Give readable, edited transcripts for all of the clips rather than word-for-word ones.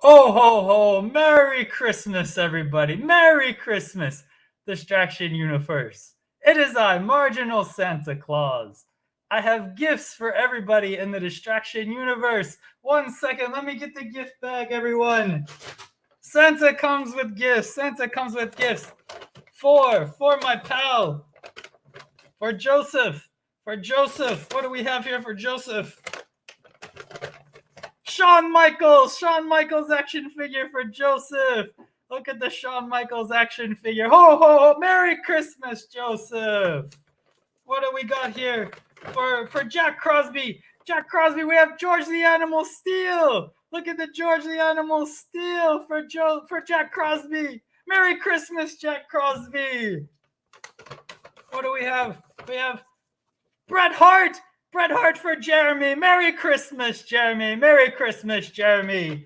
Oh ho ho! Merry Christmas, everybody! Merry Christmas, Distraction Universe. It is I, Marginal Santa Claus. I have gifts for everybody in the Distraction Universe. 1 second, let me get the gift bag, everyone. Santa comes with gifts. Santa comes with gifts. For my pal. For Joseph. For Joseph. What do we have here for Joseph? Shawn Michaels action figure for Joseph. Look at the Shawn Michaels action figure. Ho, ho, ho. Merry Christmas, Joseph. What do we got here for Jack Crosby? Jack Crosby, we have George the Animal Steel. Look at the George the Animal Steel for Jack Crosby. Merry Christmas, Jack Crosby. What do we have? We have Bret Hart. Bret Hart for Jeremy. Merry Christmas, Jeremy. Merry Christmas, Jeremy.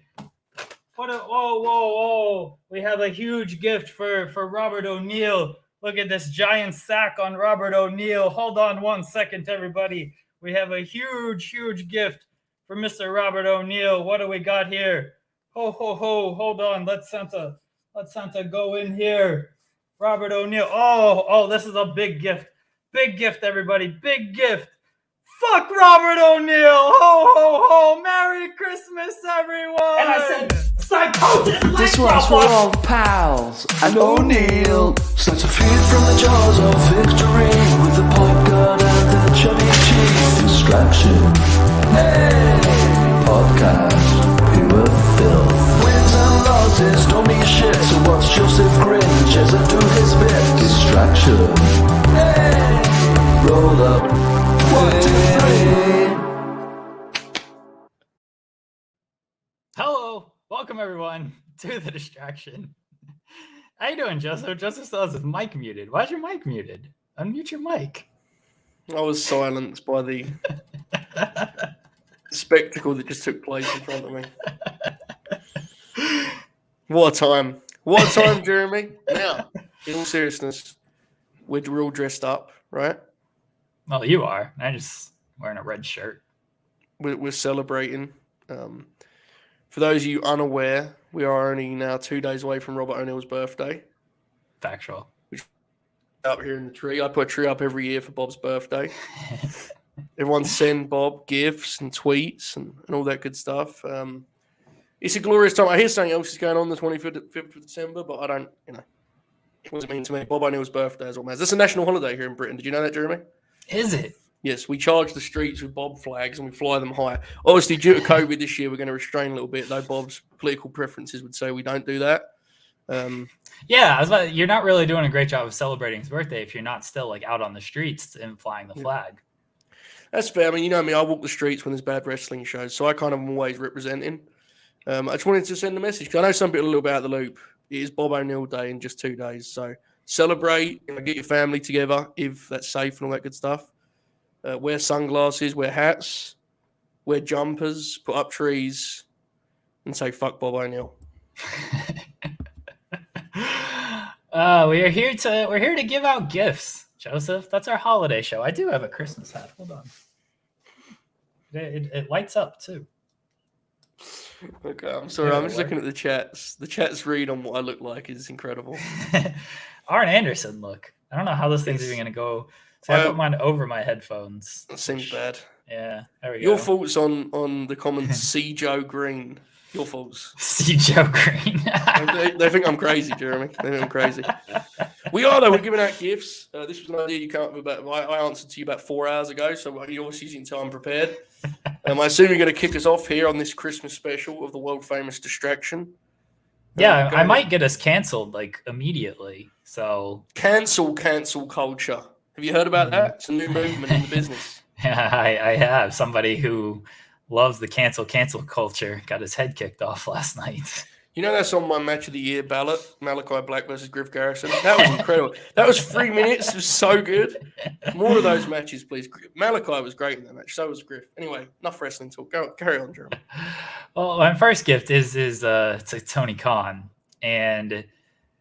Whoa. We have a huge gift for Robert O'Neill. Look at this giant sack on Robert O'Neill. Hold on 1 second, everybody. We have a huge gift for Mr. Robert O'Neill. What do we got here? Ho, ho, ho. Hold on. Let Santa go in here. Robert O'Neill. Oh, this is a big gift. Big gift, everybody. Big gift. Fuck Robert O'Neill! Ho, ho, ho! Merry Christmas, everyone! And I said, psychosis! This one's for all pals and O'Neill. Such a feed from the jaws of victory with the pop gun and the chubby cheese. Distraction. Hey! Podcast. Pure filth. Wins and losses don't mean shit. So watch Joseph cringe as I do his bit. Distraction. Hey! Roll up. 1, 2, 3. Hello, welcome everyone to the Distraction. How you doing, Joseph? Joseph still has his mic muted. Why's your mic muted? Unmute your mic. I was silenced by the spectacle that just took place in front of me. What a time. What a time, Jeremy. Now, in all seriousness, we're all dressed up, right? Well, you are. I'm just wearing a red shirt. We're celebrating. For those of you unaware, we are only now 2 days away from Robert O'Neill's birthday. Factual. Up here in the tree. I put a tree up every year for Bob's birthday. Everyone send Bob gifts and tweets and all that good stuff. It's a glorious time. I hear something else is going on the 25th of December, but I don't, what does it mean to me? Bob O'Neill's birthday is what matters. That's a national holiday here in Britain. Did you know that, Jeremy? Is it? Yes, we charge the streets with Bob flags and we fly them high. Obviously, due to COVID this year, we're going to restrain a little bit, though Bob's political preferences would say we don't do that. Yeah, you're not really doing a great job of celebrating his birthday if you're not still like out on the streets and flying the flag. That's fair. I mean, you know me, I walk the streets when there's bad wrestling shows, so I kind of am always representing. I just wanted to send a message because I know some people are a little bit out of the loop. It is Bob O'Neill Day in just 2 days, so celebrate, get your family together if that's safe and all that good stuff. Wear sunglasses, wear hats, wear jumpers, put up trees, and say fuck Bob O'Neill. We're here to give out gifts, Joseph. That's our holiday show. I do have a Christmas hat. Hold on. It lights up too. Okay, I'm sorry. I'm just looking at the chats. The chats read on what I look like is incredible. Arn Anderson look. I don't know how this thing's even going to go. So I put mine over my headphones. That seems bad. Yeah, there we go. Your thoughts on the comments, C. Joe Green. Your thoughts. C. Joe Green. they think I'm crazy, Jeremy. They think I'm crazy. We are, though. We're giving out gifts. This was an idea you came up with about. I answered to you about 4 hours ago, so you're obviously using time prepared. I assume you're going to kick us off here on this Christmas special of the world-famous Distraction. Yeah, I might get us canceled, like, immediately. So Cancel culture. Have you heard about that? It's a new movement in the business. Yeah, I have. Somebody who loves the cancel culture got his head kicked off last night. You know that's on my match of the year ballot, Malachi Black versus Griff Garrison. That was incredible. That was 3 minutes. It was so good. More of those matches, please. Malachi was great in that match. So was Griff. Anyway, enough wrestling talk. Carry on, Jeremy. Well, my first gift is to Tony Khan, and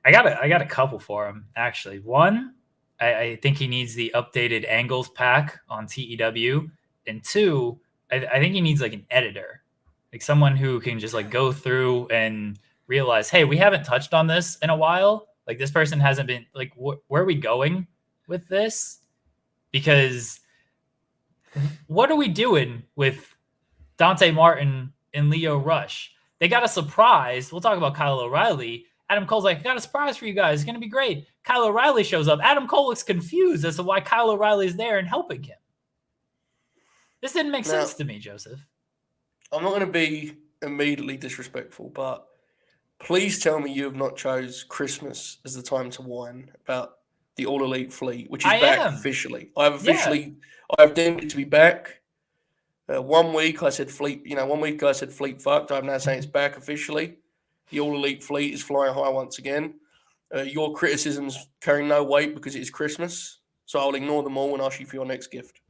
I got a couple for him actually. One, I think he needs the updated angles pack on TEW, and two, I think he needs like an editor. Like someone who can just like go through and realize, hey, we haven't touched on this in a while. Like this person hasn't been like, where are we going with this? Because what are we doing with Dante Martin and Leo Rush? They got a surprise. We'll talk about Kyle O'Reilly. Adam Cole's like, I got a surprise for you guys. It's going to be great. Kyle O'Reilly shows up. Adam Cole looks confused as to why Kyle O'Reilly's there and helping him. This didn't make sense to me, Joseph. I'm not going to be immediately disrespectful, but please tell me you have not chose Christmas as the time to whine about the All Elite Fleet, which is officially. I've deemed it to be back. 1 week I said Fleet, 1 week I said Fleet fucked. I'm now saying it's back officially. The All Elite Fleet is flying high once again. Your criticisms carry no weight because it is Christmas, so I'll ignore them all and ask you for your next gift.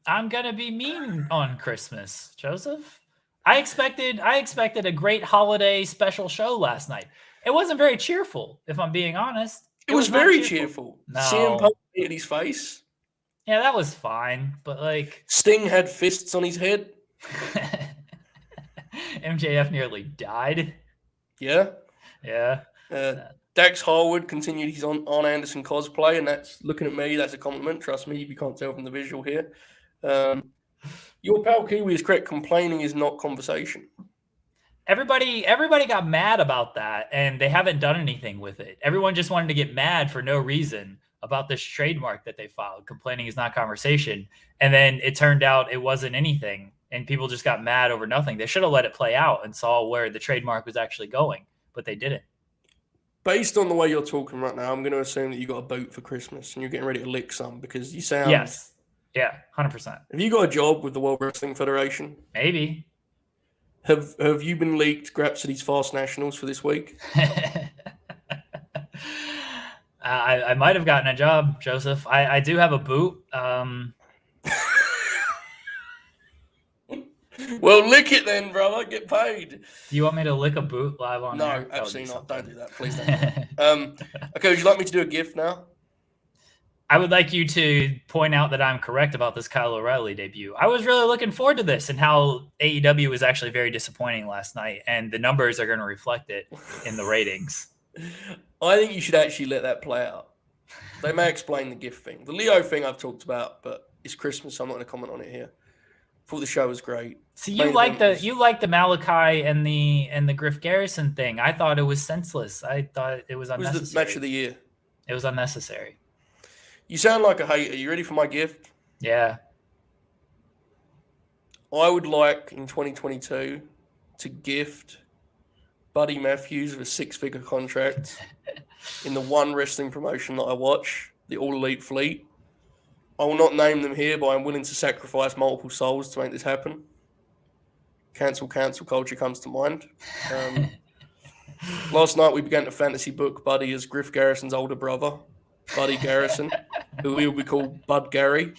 I'm gonna be mean on Christmas, Joseph. I expected a great holiday special show last night. It wasn't very cheerful, if I'm being honest. It was very cheerful. No. CM Punk hit his face. Yeah, that was fine, but like Sting had fists on his head. MJF nearly died. Yeah. Yeah. Dax Harwood continued his on Anderson cosplay, and that's looking at me. That's a compliment. Trust me, you can't tell from the visual here. Your pal Kiwi is correct. Complaining is not conversation. Everybody got mad about that, and they haven't done anything with it. Everyone just wanted to get mad for no reason about this trademark that they filed. Complaining is not conversation. And then it turned out it wasn't anything, and people just got mad over nothing. They should have let it play out and saw where the trademark was actually going, but they didn't. Based on the way you're talking right now, I'm going to assume that you got a boot for Christmas and you're getting ready to lick some because you sound... Yes. Yeah, 100%. Have you got a job with the World Wrestling Federation? Maybe. Have you been leaked Grapsity's Fast Nationals for this week? I might have gotten a job, Joseph. I do have a boot. Well, lick it then, brother. Get paid. Do you want me to lick a boot live on air? No, absolutely not. Don't do that. Please don't. Okay, would you like me to do a gift now? I would like you to point out that I'm correct about this Kyle O'Reilly debut. I was really looking forward to this and how AEW was actually very disappointing last night, and the numbers are going to reflect it in the ratings. I think you should actually let that play out. They may explain the gift thing. The Leo thing I've talked about, but it's Christmas, so I'm not going to comment on it here. Thought the show was great. See, you like the Malachi and the Griff Garrison thing. I thought it was senseless. I thought it was unnecessary. It was the match of the year. It was unnecessary. You sound like a hater. You ready for my gift? Yeah. I would like in 2022 to gift Buddy Matthews with a 6-figure contract in the one wrestling promotion that I watch, the All Elite Fleet. I will not name them here, but I'm willing to sacrifice multiple souls to make this happen. Cancel culture comes to mind. Last night we began to fantasy book Buddy as Griff Garrison's older brother, Buddy Garrison, who will be called Bud Gary.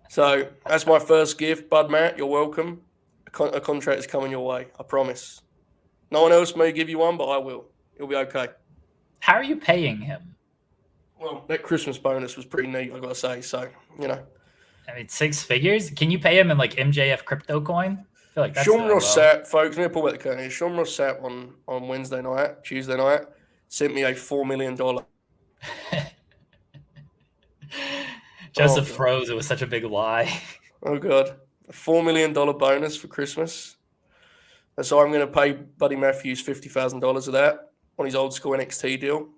So that's my first gift. Bud Matt, you're welcome. A contract is coming your way, I promise. No one else may give you one, but I will. It'll be okay. How are you paying him? Well, that Christmas bonus was pretty neat, I got to say. So, I mean, 6 figures? Can you pay him in like MJF crypto coin? I feel like that's Sean Ross Sapp, folks, let me pull back the curtain here. Sean Ross Sapp on Tuesday night, sent me a $4 million. Joseph froze. It was such a big lie. Oh, God. A $4 million bonus for Christmas. And so I'm going to pay Buddy Matthews $50,000 of that on his old school NXT deal,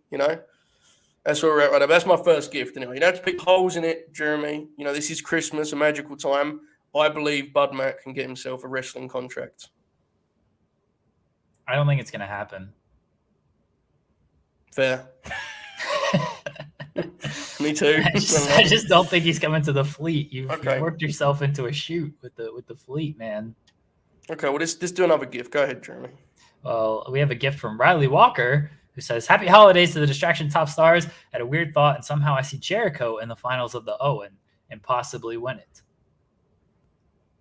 That's where we're at right now. That's my first gift anyway. You don't have to pick holes in it, Jeremy. This is Christmas, a magical time. I believe Bud Matt can get himself a wrestling contract. I don't think it's going to happen. Fair. Me too. I just don't think he's coming to the fleet. You've worked yourself into a shoot with the fleet, man. Okay, well, let's do another gift. Go ahead, Jeremy. Well, we have a gift from Riley Walker, who says, Happy holidays to the Distraction top stars. Had a weird thought, and somehow I see Jericho in the finals of the Owen and possibly win it.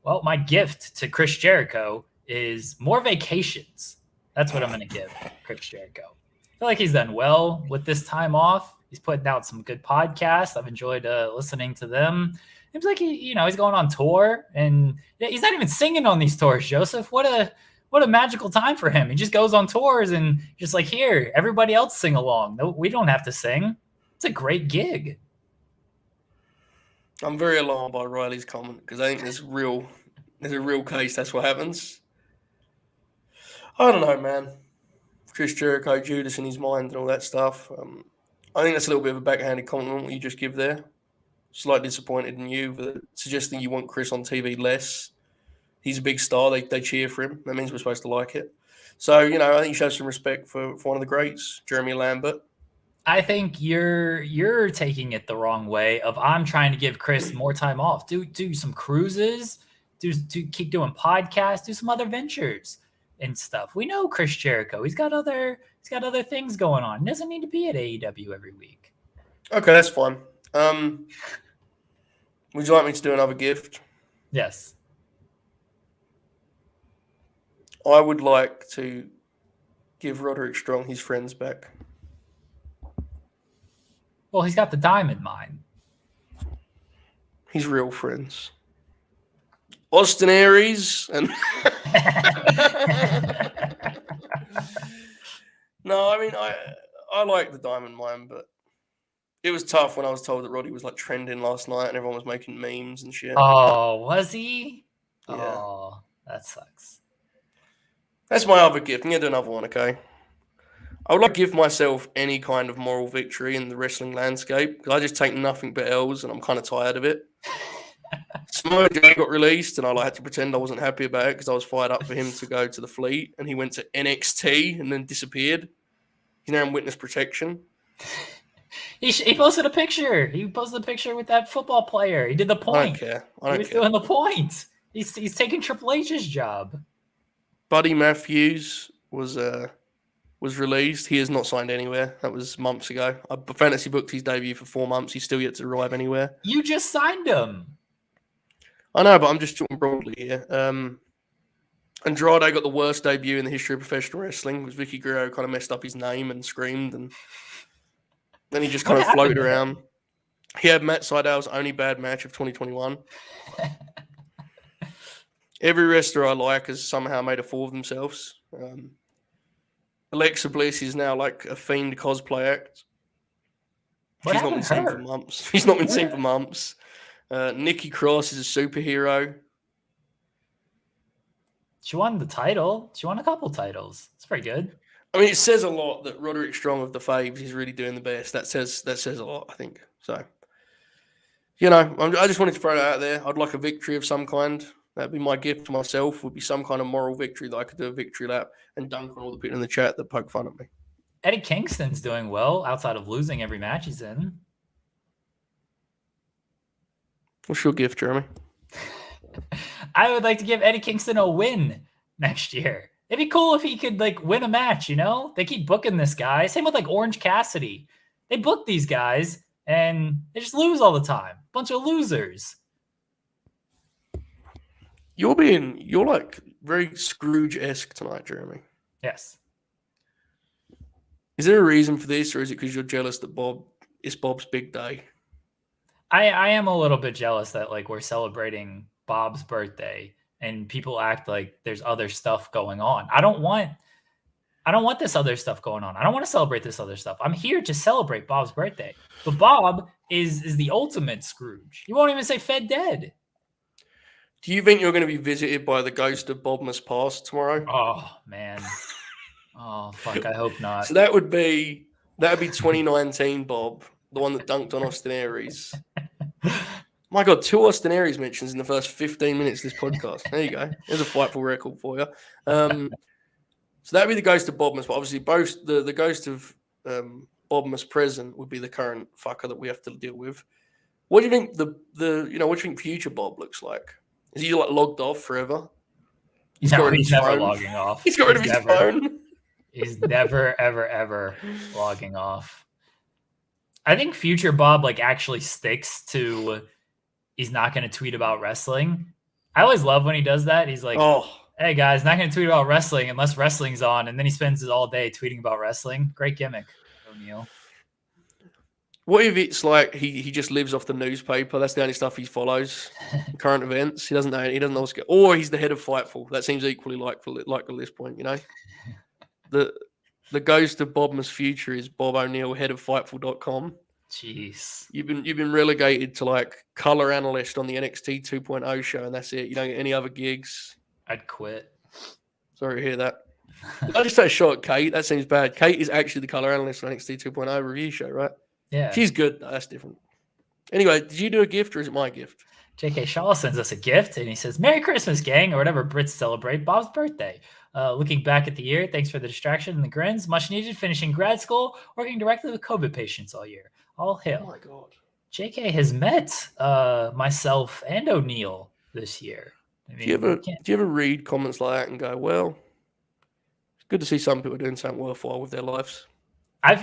Well, my gift to Chris Jericho is more vacations. That's what I'm going to give Chris Jericho. I feel like he's done well with this time off. He's putting out some good podcasts. I've enjoyed listening to them. Seems like he's going on tour, and he's not even singing on these tours, Joseph. What a magical time for him. He just goes on tours and just like, here, everybody else sing along. No, we don't have to sing. It's a great gig. I'm very alarmed by Riley's comment because I think there's a real case that's what happens. I don't know, man. Chris Jericho, Judas in his mind and all that stuff. I think that's a little bit of a backhanded compliment what you just give there. Slightly disappointed in you, but suggesting you want Chris on TV less. He's a big star. They cheer for him. That means we're supposed to like it. So, I think you show some respect for one of the greats, Jeremy Lambert. I think you're taking it the wrong way of I'm trying to give Chris more time off. Do some cruises, do keep doing podcasts, do some other ventures and stuff. We know Chris Jericho. He's got other things going on. He doesn't need to be at AEW every week. Okay, that's fine. Would you like me to do another gift? Yes. I would like to give Roderick Strong his friends back. Well, he's got the diamond mine. His real friends. Austin Aries and No, I mean I like the diamond mine, but it was tough when I was told that Roddy was like trending last night and everyone was making memes and shit. Oh, was he? Yeah. Oh, that sucks. That's my other gift. I'm going to do another one, okay? I would like to give myself any kind of moral victory in the wrestling landscape because I just take nothing but L's and I'm kind of tired of it. Samoa Joe got released and I had to pretend I wasn't happy about it because I was fired up for him to go to the Fleet and he went to NXT and then disappeared. He's now in witness protection. He posted a picture. He posted a picture with that football player. He did the point. I don't care. He was doing the point. He's taking Triple H's job. Buddy Matthews was released. He has not signed anywhere. That was months ago. I fantasy booked his debut for 4 months. He's still yet to arrive anywhere. You just signed him. I know, but I'm just talking broadly here. Andrade got the worst debut in the history of professional wrestling. Was Vicky Guerrero kind of messed up his name and screamed, and then he just kind of floated around. He had Matt Sydal's only bad match of 2021. Every wrestler I like has somehow made a fool of themselves. Alexa Bliss is now like a fiend cosplay act. She's not been seen for months. She's not been seen for months. Nikki Cross is a superhero. She won the title. She won a couple titles. It's pretty good. I mean, it says a lot that Roderick Strong of the Faves is really doing the best. That says a lot, I think. So, I just wanted to throw that out there. I'd like a victory of some kind. That'd be my gift to myself. Would be some kind of moral victory that I could do a victory lap and dunk on all the people in the chat that poke fun at me. Eddie Kingston's doing well outside of losing every match he's in. What's your gift, Jeremy? I would like to give Eddie Kingston a win next year. It'd be cool if he could win a match, They keep booking this guy. Same with Orange Cassidy. They book these guys and they just lose all the time. Bunch of losers. You're very Scrooge-esque tonight, Jeremy. Yes. Is there a reason for this, or is it because you're jealous that it's Bob's big day? I am a little bit jealous that we're celebrating Bob's birthday and people act like there's other stuff going on. I don't want this other stuff going on. I don't want to celebrate this other stuff. I'm here to celebrate Bob's birthday. But Bob is the ultimate Scrooge. You won't even say Fed dead. Do you think you're going to be visited by the ghost of Bob Must Pass tomorrow? Oh, man. Oh, fuck. I hope not. So that would be 2019 Bob, the one that dunked on Austin Aries. My God, 2 Austin Aries mentions in the first 15 minutes of this podcast. There you go. There's a Fightful record for you. So that'd be the ghost of Bob Must. Obviously, both the ghost of Bob Must Present would be the current fucker that we have to deal with. What do you think what do you think future Bob looks like? Is he logged off forever? He's never logging off. He's got rid of his phone. He's never, ever, ever logging off. I think future Bob actually sticks to he's not going to tweet about wrestling. I always love when he does that. He's like, hey guys, not going to tweet about wrestling unless wrestling's on. And then he spends it all day tweeting about wrestling. Great gimmick, O'Neal. What if it's like he just lives off the newspaper? That's the only stuff he follows. Current events. He doesn't know what's going. Or he's the head of Fightful. That seems equally likely at this point. You know, the ghost of Bobman's future is Bob O'Neill, head of Fightful.com. Jeez. You've been relegated to like color analyst on the NXT 2.0 show, and that's it. You don't get any other gigs. I'd quit. Sorry to hear that. I just take a shot at Kate. That seems bad. Kate is actually the color analyst on NXT 2.0 review show, right? Yeah. She's good, though. That's different. Anyway, did you do a gift or is it my gift? JK Shaw sends us a gift and he says, Merry Christmas, gang, or whatever Brits celebrate Bob's birthday. Looking back at the year, thanks for the distraction and the grins. Much needed, finishing grad school, working directly with COVID patients all year. All hail. Oh, my God. JK has met myself and O'Neill this year. I mean, do you ever read comments like that and go, well, it's good to see some people doing something worthwhile with their lives? I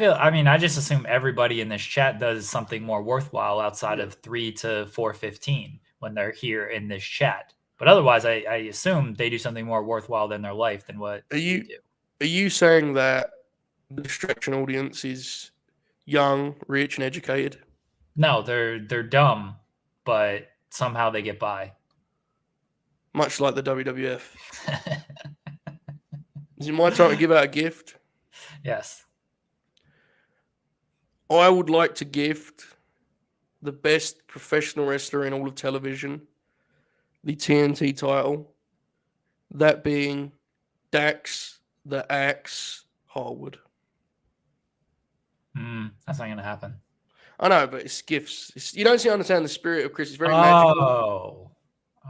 just assume everybody in this chat does something more worthwhile outside of 3 to 4:15 when they're here in this chat. But otherwise, I assume they do something more worthwhile than their life than what you do. Are you saying that the distraction audience is young, rich, and educated? No, they're dumb, but somehow they get by. Much like the WWF. Is it my time to give out a gift? Yes. I would like to gift the best professional wrestler in all of television the TNT title, that being Dax the Axe Harwood. That's not going to happen. I know, but it's gifts. You don't understand the spirit of Chris. It's very magical.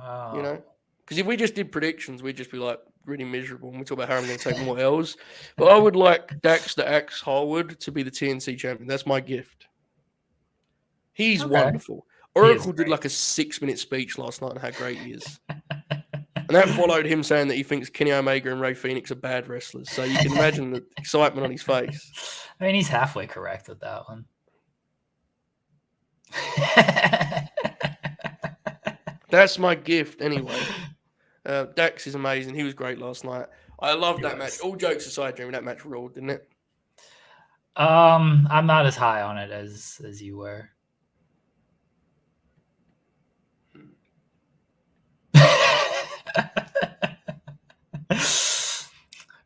Oh. You know? Because if we just did predictions, we'd just be like really miserable and we talk about how I'm going to take more L's. But I would like Dax the Axe Harwood to be the TNT champion. That's my gift. He's wonderful. Oracle did like a 6-minute speech last night on how great he is. And that followed him saying that he thinks Kenny Omega and Rey Fenix are bad wrestlers. So you can imagine the excitement on his face. I mean, he's halfway correct with that one. That's my gift anyway. Dax is amazing. He was great last night. I loved that match. All jokes aside, Jeremy, that match ruled, didn't it? I'm not as high on it as you were.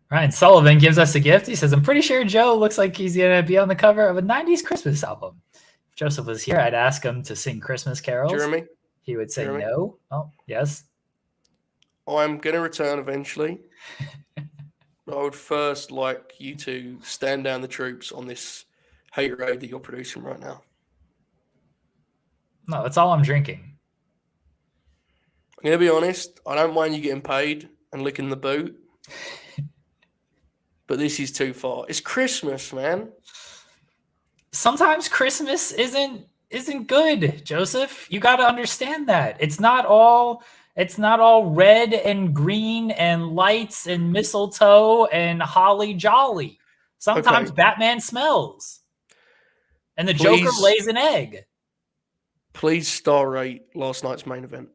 Ryan Sullivan gives us a gift. He says, I'm pretty sure Joe looks like he's going to be on the cover of a 90s Christmas album. If Joseph was here, I'd ask him to sing Christmas carols. Jeremy? He would say no. Oh, yes. I'm going to return eventually. I would first like you to stand down the troops on this hate raid that you're producing right now. No, that's all I'm drinking. I'm going to be honest. I don't mind you getting paid and licking the boot. But this is too far. It's Christmas, man. Sometimes Christmas isn't good, Joseph. You got to understand that. It's not all red and green and lights and mistletoe and holly jolly. Sometimes Batman smells. And the Joker lays an egg. Please star rate last night's main event.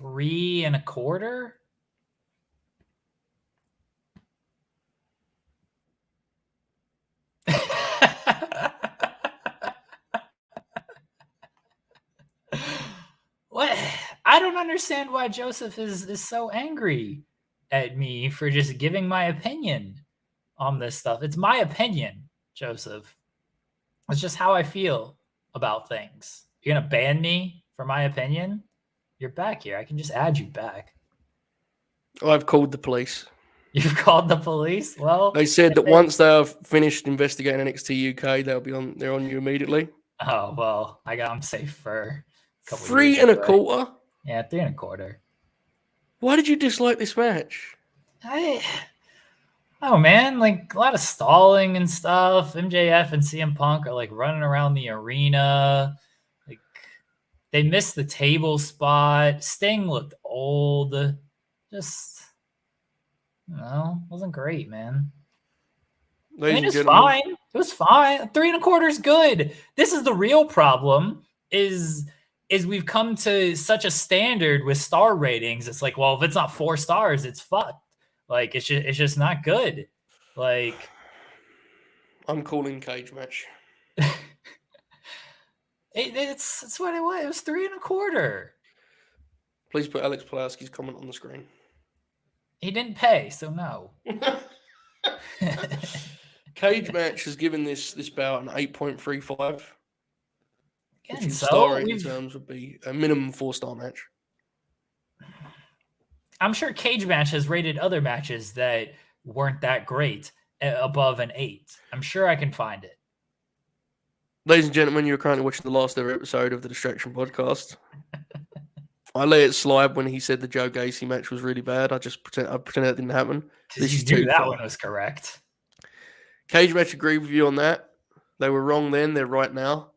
3.25. What? I don't understand why Joseph is so angry at me for just giving my opinion on this stuff. It's my opinion, Joseph. It's just how I feel about things. You're going to ban me for my opinion? You're back here. I can just add you back. I've called the police. You've called the police? Well, they said that once they have finished investigating NXT UK, they're on you immediately. Oh, well, I'm safe for a couple 3.25? Yeah, 3.25. Why did you dislike this match? Oh man, like a lot of stalling and stuff. MJF and CM Punk are like running around the arena. Like they missed the table spot. Sting looked old. Just, wasn't great, man. It was fine. It was fine. 3.25 is good. This is the real problem. Is we've come to such a standard with star ratings. It's like, well, if it's not 4 stars, it's fucked. Like it's just not good. Like I'm calling cage match. It's what it was. It was 3 1/4. Please put Alex Pulaski's comment on the screen. He didn't pay, so no. Cage match has given this bout an 8.35, which in So star rating terms would be a minimum 4-star match. I'm sure Cage Match has rated other matches that weren't that great above an 8. I'm sure I can find it. Ladies and gentlemen, you're currently watching the last ever episode of the Distraction Podcast. I let it slide when he said the Joe Gacy match was really bad. I pretended that didn't happen. Because you knew that one was correct. Cage Match agreed with you on that. They were wrong then. They're right now.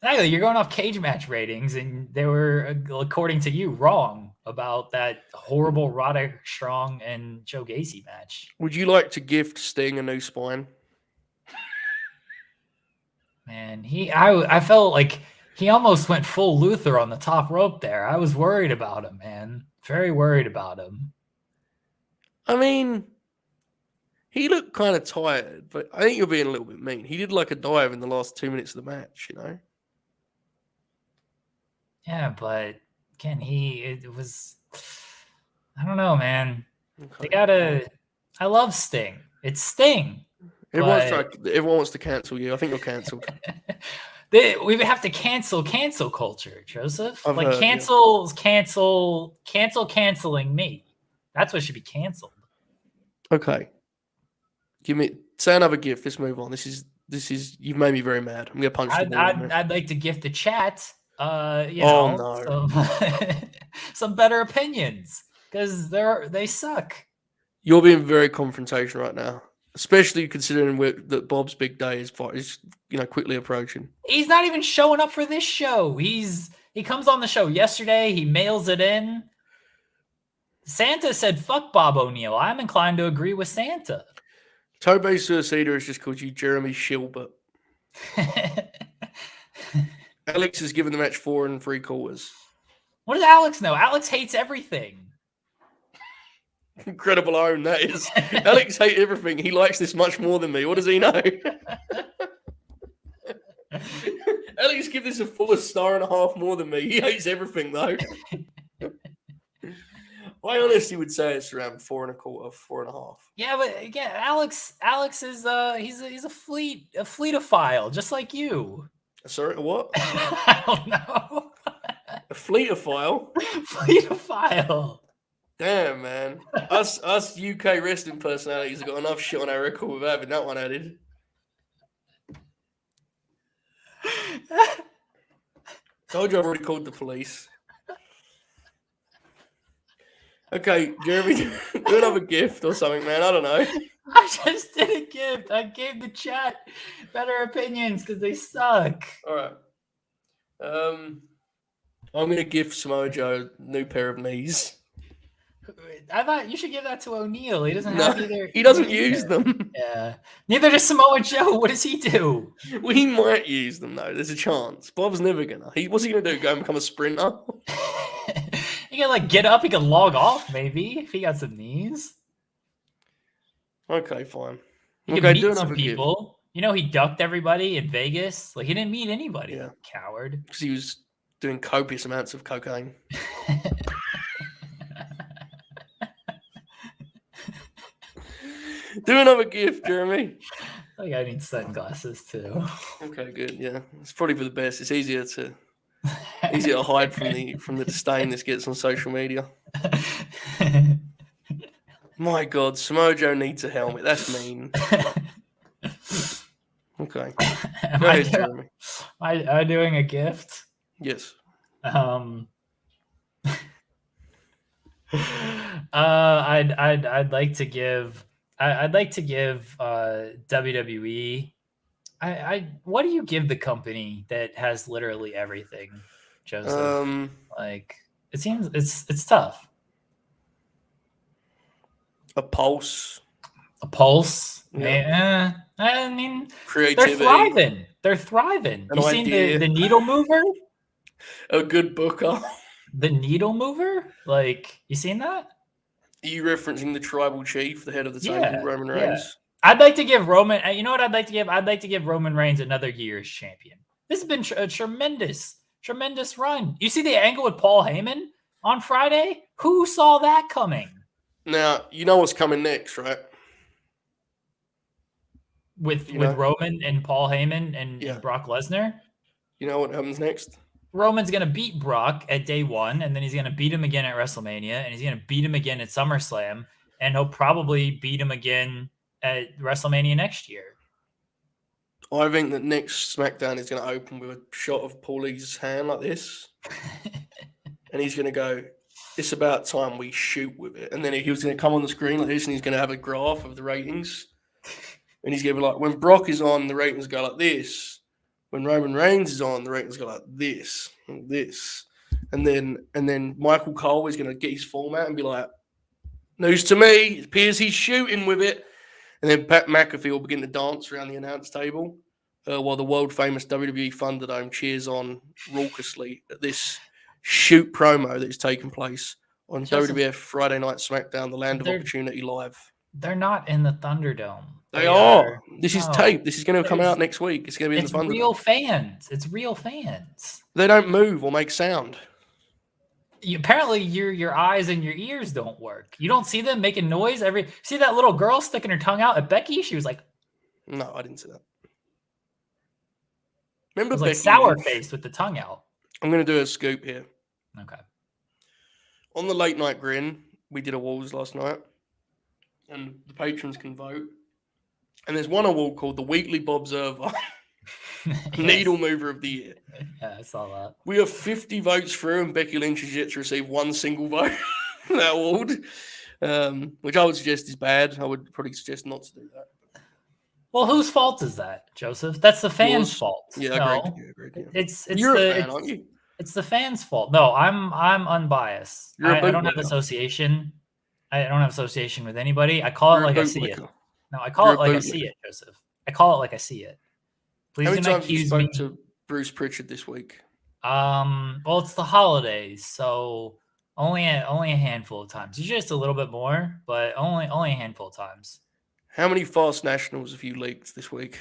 Exactly. You're going off Cage Match ratings, and they were, according to you, wrong about that horrible Roderick Strong and Joe Gacy match. Would you like to gift Sting a new spine? Man, I felt like he almost went full Luther on the top rope there. I was worried about him, man. Very worried about him. I mean, he looked kind of tired, but I think you're being a little bit mean. He did like a dive in the last 2 minutes of the match, you know? Yeah, but again, it was, I don't know, man. Okay. I love Sting. It's Sting. Everyone wants to cancel you. I think you're cancelled. We have to cancel culture, Joseph. Canceling me. That's what should be canceled. Okay. Say another gift. Let's move on. This is you've made me very mad. I'm gonna punch the ball. I'd like to gift the chat. No. Some better opinions, because they suck. You're being very confrontational right now, especially considering that Bob's big day is quickly approaching. He's not even showing up for this show. He comes on the show yesterday. He mails it in. Santa said, "Fuck Bob O'Neill." I'm inclined to agree with Santa. Tobey Suicida has just called you Jeremy Shilbert. Alex has given the match 4 3/4. What does Alex know? Alex hates everything. Incredible iron that is. Alex hates everything. He likes this much more than me. What does he know? Alex give this a 4.5 more than me. He hates everything though. I honestly would say it's around 4.25, 4.5. Yeah, but again, Alex is he's a fleetophile, just like you. Sorry, what? I don't know. A fleetophile? Fleetophile. Damn, man. Us UK wrestling personalities have got enough shit on our record without having that one added. Told you I've already called the police. Okay, Jeremy, do another gift or something, man. I don't know. I just did a gift. I gave the chat better opinions because they suck. All right. I'm going to give Samoa Joe a new pair of knees. I thought you should give that to O'Neill. He doesn't have either. He doesn't use them. Yeah. Neither does Samoa Joe. What does he do? Well, he might use them, though. There's a chance. Bob's never going to. What's he going to do? Go and become a sprinter? He can get up. He can log off, maybe, if he got some knees. Okay, fine. He can meet some people. Gift. You know, he ducked everybody in Vegas. He didn't meet anybody. Yeah. Coward. Because he was doing copious amounts of cocaine. Do another gift, Jeremy. I think I need sunglasses too. Okay, good. Yeah, it's probably for the best. It's easier to hide from the disdain this gets on social media. My God, Samoa Joe needs a helmet. That's mean. Okay. Go ahead, Jeremy. Am I doing a gift? Yes. I'd like to give WWE. What do you give the company that has literally everything, Joseph? It seems it's tough. A pulse. Yeah. I mean, creativity. They're thriving. You seen the needle mover? A good booker. The needle mover? You seen that? Are you referencing the tribal chief, the head of the table, Roman Reigns? I'd like to give Roman. You know what I'd like to give? I'd like to give Roman Reigns another year as champion. This has been a tremendous run. You see the angle with Paul Heyman on Friday? Who saw that coming? Now, you know what's coming next, right? With Roman and Paul Heyman and Brock Lesnar? You know what happens next? Roman's going to beat Brock at day 1, and then he's going to beat him again at WrestleMania, and he's going to beat him again at SummerSlam, and he'll probably beat him again at WrestleMania next year. I think that next SmackDown is going to open with a shot of Paulie's hand like this. And he's going to go, it's about time we shoot with it. And then he was going to come on the screen like this, and he's going to have a graph of the ratings. And he's going to be like, when Brock is on, the ratings go like this. When Roman Reigns is on, the ratings go like this and this. And then Michael Cole is going to get his format and be like, news to me, it appears he's shooting with it. And then Pat McAfee will begin to dance around the announce table while the world-famous WWE Thunderdome cheers on raucously at this shoot promo that is taking place on WWF Friday Night SmackDown, the Land of Opportunity Live. They're not in the Thunderdome. They are. This is tape. This is going to come out next week. It's going to be in the Thunderdome. It's real fans. It's real fans. They don't move or make sound. Apparently, your eyes and your ears don't work. You don't see them making noise See that little girl sticking her tongue out at Becky? She was like, no, I didn't see that. Remember Becky? Like sour faced with the tongue out. I'm going to do a scoop here. Okay. On the late night grin, we did awards last night, and the patrons can vote. And there's one award called the Weekly Bobserver Needle Mover of the Year. Yeah, I saw that. We have 50 votes through, and Becky Lynch is yet to receive one single vote for that award, which I would suggest is bad. I would probably suggest not to do that. Well, whose fault is that, Joseph? That's the fans' fault. Yeah, no, agreed. Yeah. It's You're a fan, aren't you? It's the fans' fault. No, I'm unbiased. I don't have association. I don't have association with anybody. I call it like I see it. No, I call it like I see it, Joseph. I call it like I see it. Please How do many not times you accuse me. spoke to Bruce Pritchard this week? Well, it's the holidays, so only a handful of times. Usually just a little bit more, but only a handful of times. How many Fast Nationals have you leaked this week?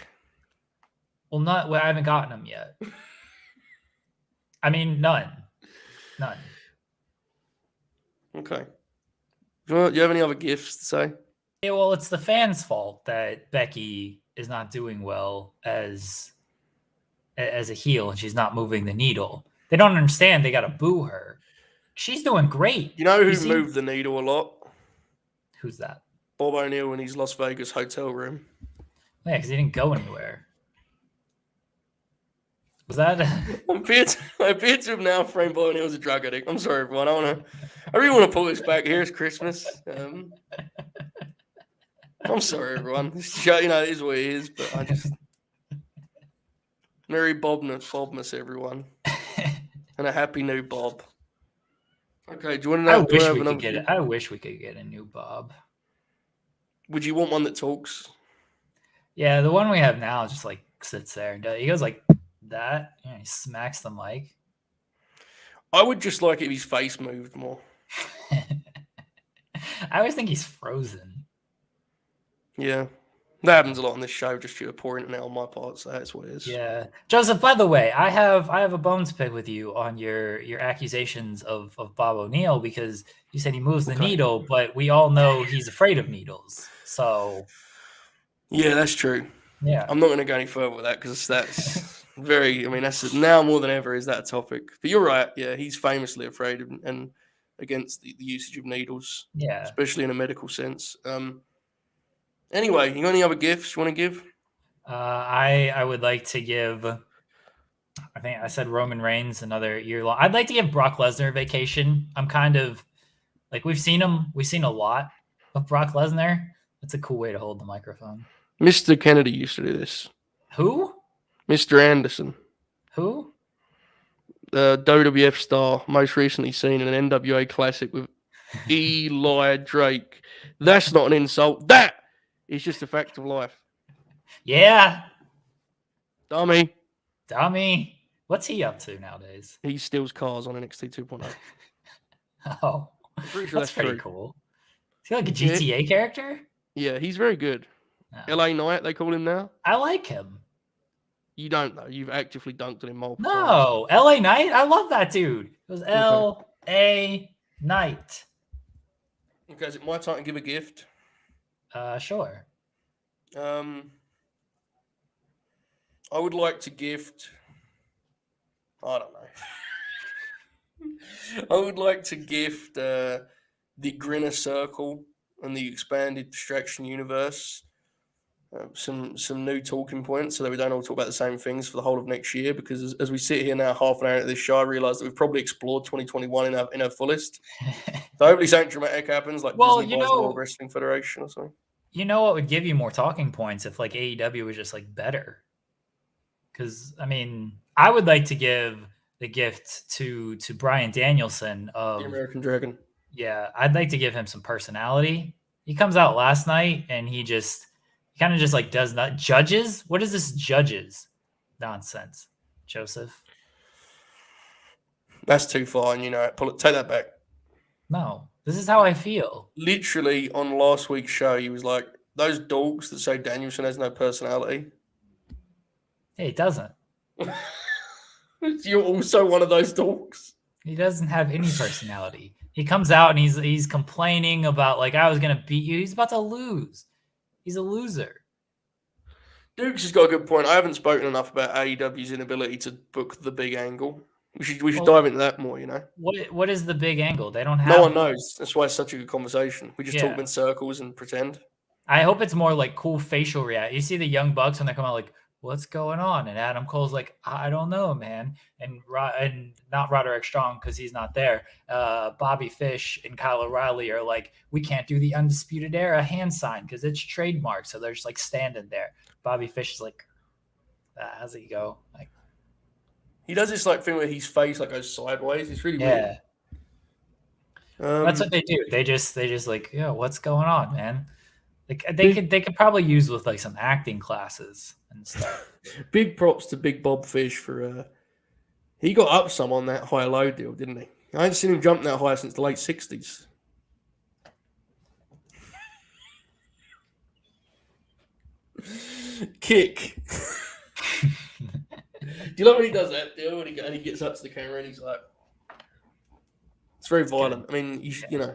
Well, I haven't gotten them yet. I mean, none. Okay. Do you have any other gifts to say? Yeah, well, it's the fans' fault that Becky is not doing well as a heel, and she's not moving the needle. They don't understand. They got to boo her. She's doing great. You know who moved the needle a lot? Who's that? Bob O'Neill in his Las Vegas hotel room. Yeah, because he didn't go anywhere. Was that? I appear to have now framed Bob O'Neill as a drug addict. I'm sorry, everyone. I really want to pull this back. Here it's Christmas. I'm sorry, everyone. This show, it is what it is, but I just... Merry Bobmas, everyone. And a happy new Bob. Okay, do you want to know? I wish we could get a new Bob. Would you want one that talks? Yeah, the one we have now just like sits there and he goes like that. He smacks the mic. I would just like if his face moved more. I always think he's frozen. Yeah. That happens a lot on this show, just you're pouring it out on my part, so that's what it is. Yeah. Joseph, by the way, I have a bone to pick with you on your accusations of Bob O'Neill, because you said he moves the needle, but we all know he's afraid of needles. So yeah, that's true. Yeah. I'm not going to go any further with that, because that's that's now more than ever is that a topic. But you're right. Yeah, he's famously afraid of and against the usage of needles. Yeah. Especially in a medical sense. Anyway, you got any other gifts you want to give? I would like to give, I think I said Roman Reigns another year long. I'd like to give Brock Lesnar a vacation. I'm kind of like, we've seen a lot of Brock Lesnar. That's a cool way to hold the microphone. Mr. Kennedy used to do this. Who? Mr. Anderson. Who? The WWF star, most recently seen in an NWA Classic with Eli Drake. That's not an insult. That is just a fact of life. Yeah. Dummy. What's he up to nowadays? He steals cars on NXT 2.0. Oh, I'm pretty sure that's pretty cool. Is he like a GTA character? Yeah, he's very good. No. LA Knight, they call him now. I like him. You don't know. You've actively dunked on him multiple times. No, LA Knight. I love that dude. It was LA Knight. Okay, is it my time to give a gift? Sure. I would like to gift. I don't know. I would like to gift the Grinner Circle and the expanded Distraction Universe some new talking points so that we don't all talk about the same things for the whole of next year. Because as we sit here now, half an hour into this show, I realise that we've probably explored 2021 in our fullest. So hopefully something dramatic happens, like Disney buys the World Wrestling Federation or something. You know what would give you more talking points if like AEW was just like better? Because I mean, I would like to give the gift to Bryan Danielson of The American Dragon. Yeah, I'd like to give him some personality. He comes out last night and he kind of just like does not judges. What is this judges nonsense, Joseph? That's too far, and take that back. No, this is how I feel. Literally on last week's show, he was like, "Those dogs that say Danielson has no personality." Hey, he doesn't. You're also one of those dogs. He doesn't have any personality. He comes out and he's complaining about like, I was gonna beat you. He's about to lose. He's a loser. Dukes has got a good point. I haven't spoken enough about AEW's inability to book the big angle. We should dive into that more, What is the big angle? They don't have. No one knows. That's why it's such a good conversation. We just talk in circles and pretend. I hope it's more like cool facial reaction. You see the Young Bucks when they come out like, what's going on? And Adam Cole's like, I don't know, man. And not Roderick Strong because he's not there. Bobby Fish and Kyle O'Reilly are like, we can't do the Undisputed Era hand sign because it's trademarked. So they're just like standing there. Bobby Fish is like, how's it go? Like, he does this like thing where his face like goes sideways. It's really weird. That's what they do. They just like, what's going on, man? Like they could probably use with like some acting classes and stuff. Big props to Big Bob Fish for he got up some on that high low deal, didn't he? I ain't seen him jump that high since the late 60s. Kick. Do you love when he does that deal and he gets up to the camera and he's like, it's very violent. I mean, you know.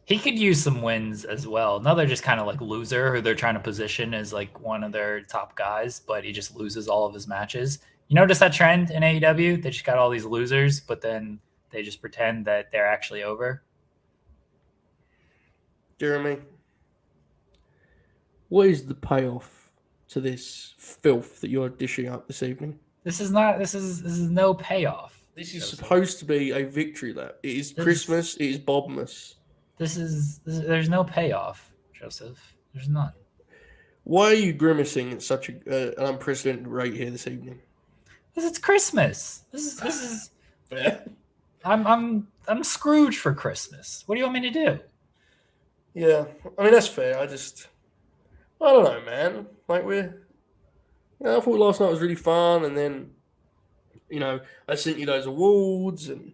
He could use some wins as well. Another just kind of like loser who they're trying to position as like one of their top guys, but he just loses all of his matches. You notice that trend in AEW? They just got all these losers, but then they just pretend that they're actually over. Jeremy, what is the payoff to this filth that you're dishing up this evening? This is no payoff. This is supposed to be a victory lap. It is Christmas. It is Bobmas. There's no payoff, Joseph. There's none. Why are you grimacing at such an unprecedented rate here this evening? Because it's Christmas. This is. Fair. I'm Scrooge for Christmas. What do you want me to do? Yeah, I mean that's fair. I don't know, man. Like I thought last night was really fun, and then, I sent you those awards, and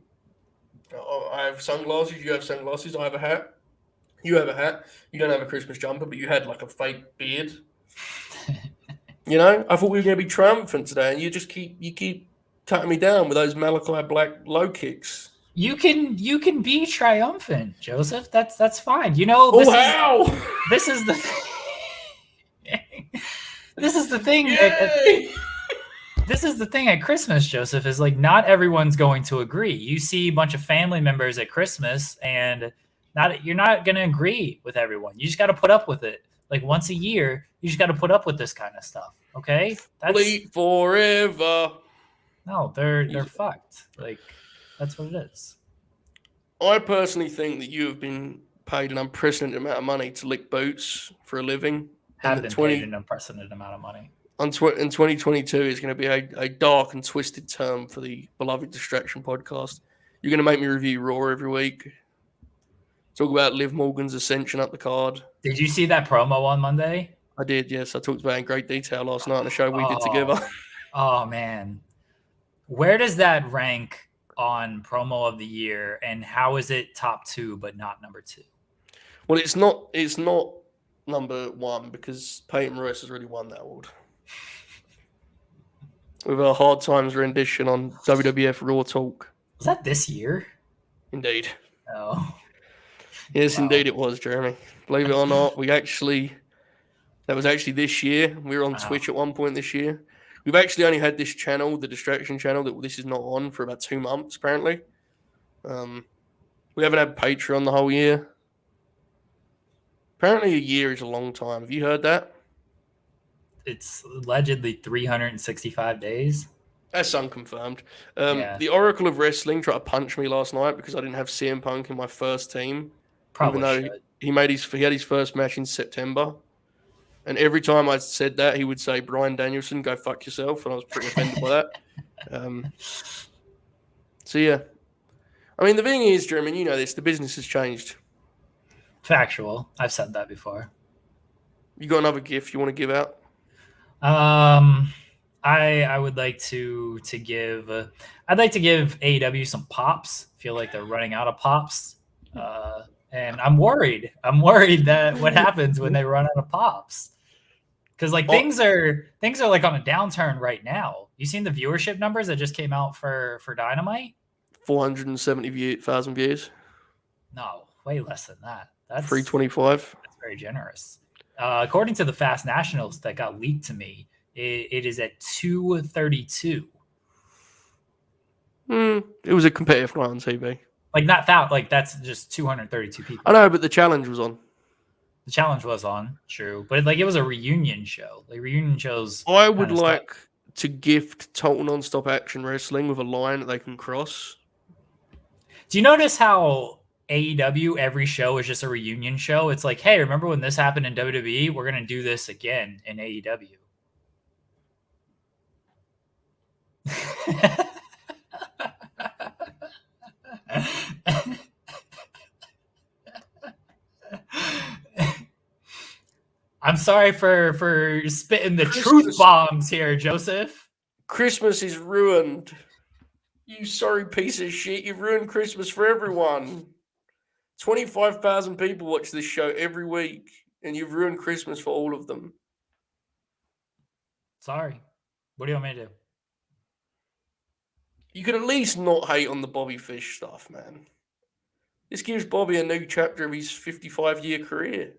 I have sunglasses. You have sunglasses. I have a hat. You have a hat. You don't have a Christmas jumper, but you had like a fake beard. I thought we were going to be triumphant today, and you keep cutting me down with those Malachi Black low kicks. You can be triumphant, Joseph. That's fine. This is the this is the thing. This is the thing at Christmas, Joseph, is like not everyone's going to agree. You see a bunch of family members at Christmas and you're not going to agree with everyone. You just got to put up with it. Like once a year, you just got to put up with this kind of stuff. Okay? Bleed forever. No, they're fucked. Like that's what it is. I personally think that you have been paid an unprecedented amount of money to lick boots for a living. Have been paid an unprecedented amount of money. In 2022 is going to be a dark and twisted term for the beloved Distraction podcast. You're going to make me review Raw every week. Talk about Liv Morgan's ascension up the card. Did you see that promo on Monday? I did, yes. I talked about it in great detail last night on the show we did together. Oh, man. Where does that rank on promo of the year, and how is it top 2 but not number 2? Well, it's not number one because Peyton Royce has already won that award. With a Hard Times rendition on WWF Raw Talk. Was that this year? Indeed. Oh. Yes, Wow. indeed it was, Jeremy. Believe it or not, that was actually this year. We were on Wow. Twitch at one point this year. We've actually only had this channel, the Distraction channel, that this is not on for about 2 months, apparently. We haven't had Patreon the whole year. Apparently a year is a long time. Have you heard that? It's allegedly 365 days. That's unconfirmed. Yeah. The Oracle of Wrestling tried to punch me last night because I didn't have CM Punk in my first team. Probably even though should. he had his first match in September. And every time I said that, he would say, Bryan Danielson, go fuck yourself. And I was pretty offended by that. So, yeah. I mean, the thing is, Jeremy, you know this, the business has changed. Factual. I've said that before. You got another gift you want to give out? I would like to give I'd like to give AEW some pops. Feel like they're running out of pops. And I'm worried. That what happens when they run out of pops. Because like things are like on a downturn right now. You seen the viewership numbers that just came out for Dynamite? 470,000 views. No, way less than that. That's 325. That's very generous. According to the Fast Nationals that got leaked to me, it is at 232. It was a competitive night on TV. Like not that, like that's just 232 people. I know, but the challenge was on. The challenge was on, true, but it was a reunion show. Like reunion shows. I would like to gift Total Nonstop Action Wrestling with a line that they can cross. Do you notice how AEW every show is just a reunion show? It's like, hey, remember when this happened in WWE? We're gonna do this again in AEW. I'm sorry for spitting the truth bombs here, Joseph. Christmas is ruined. You sorry piece of shit. You've ruined Christmas for everyone. 25,000 people watch this show every week, and you've ruined Christmas for all of them. Sorry. What do you want me to do? You could at least not hate on the Bobby Fish stuff, man. This gives Bobby a new chapter of his 55-year career.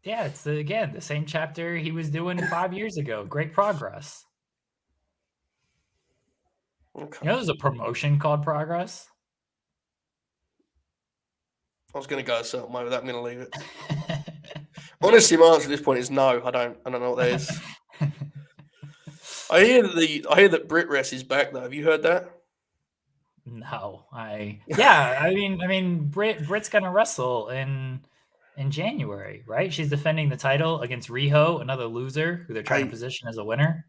Yeah, it's the same chapter he was doing 5 years ago. Great progress. Okay. You know, there's a promotion called Progress. I was going to go a certain way with that. I'm going to leave it. Honestly, my answer at this point is no. I don't know what that is. I hear that Brit Rest is back though. Have you heard that? No, I mean, Brit's gonna wrestle in January, right? She's defending the title against Riho, another loser who they're trying to position as a winner.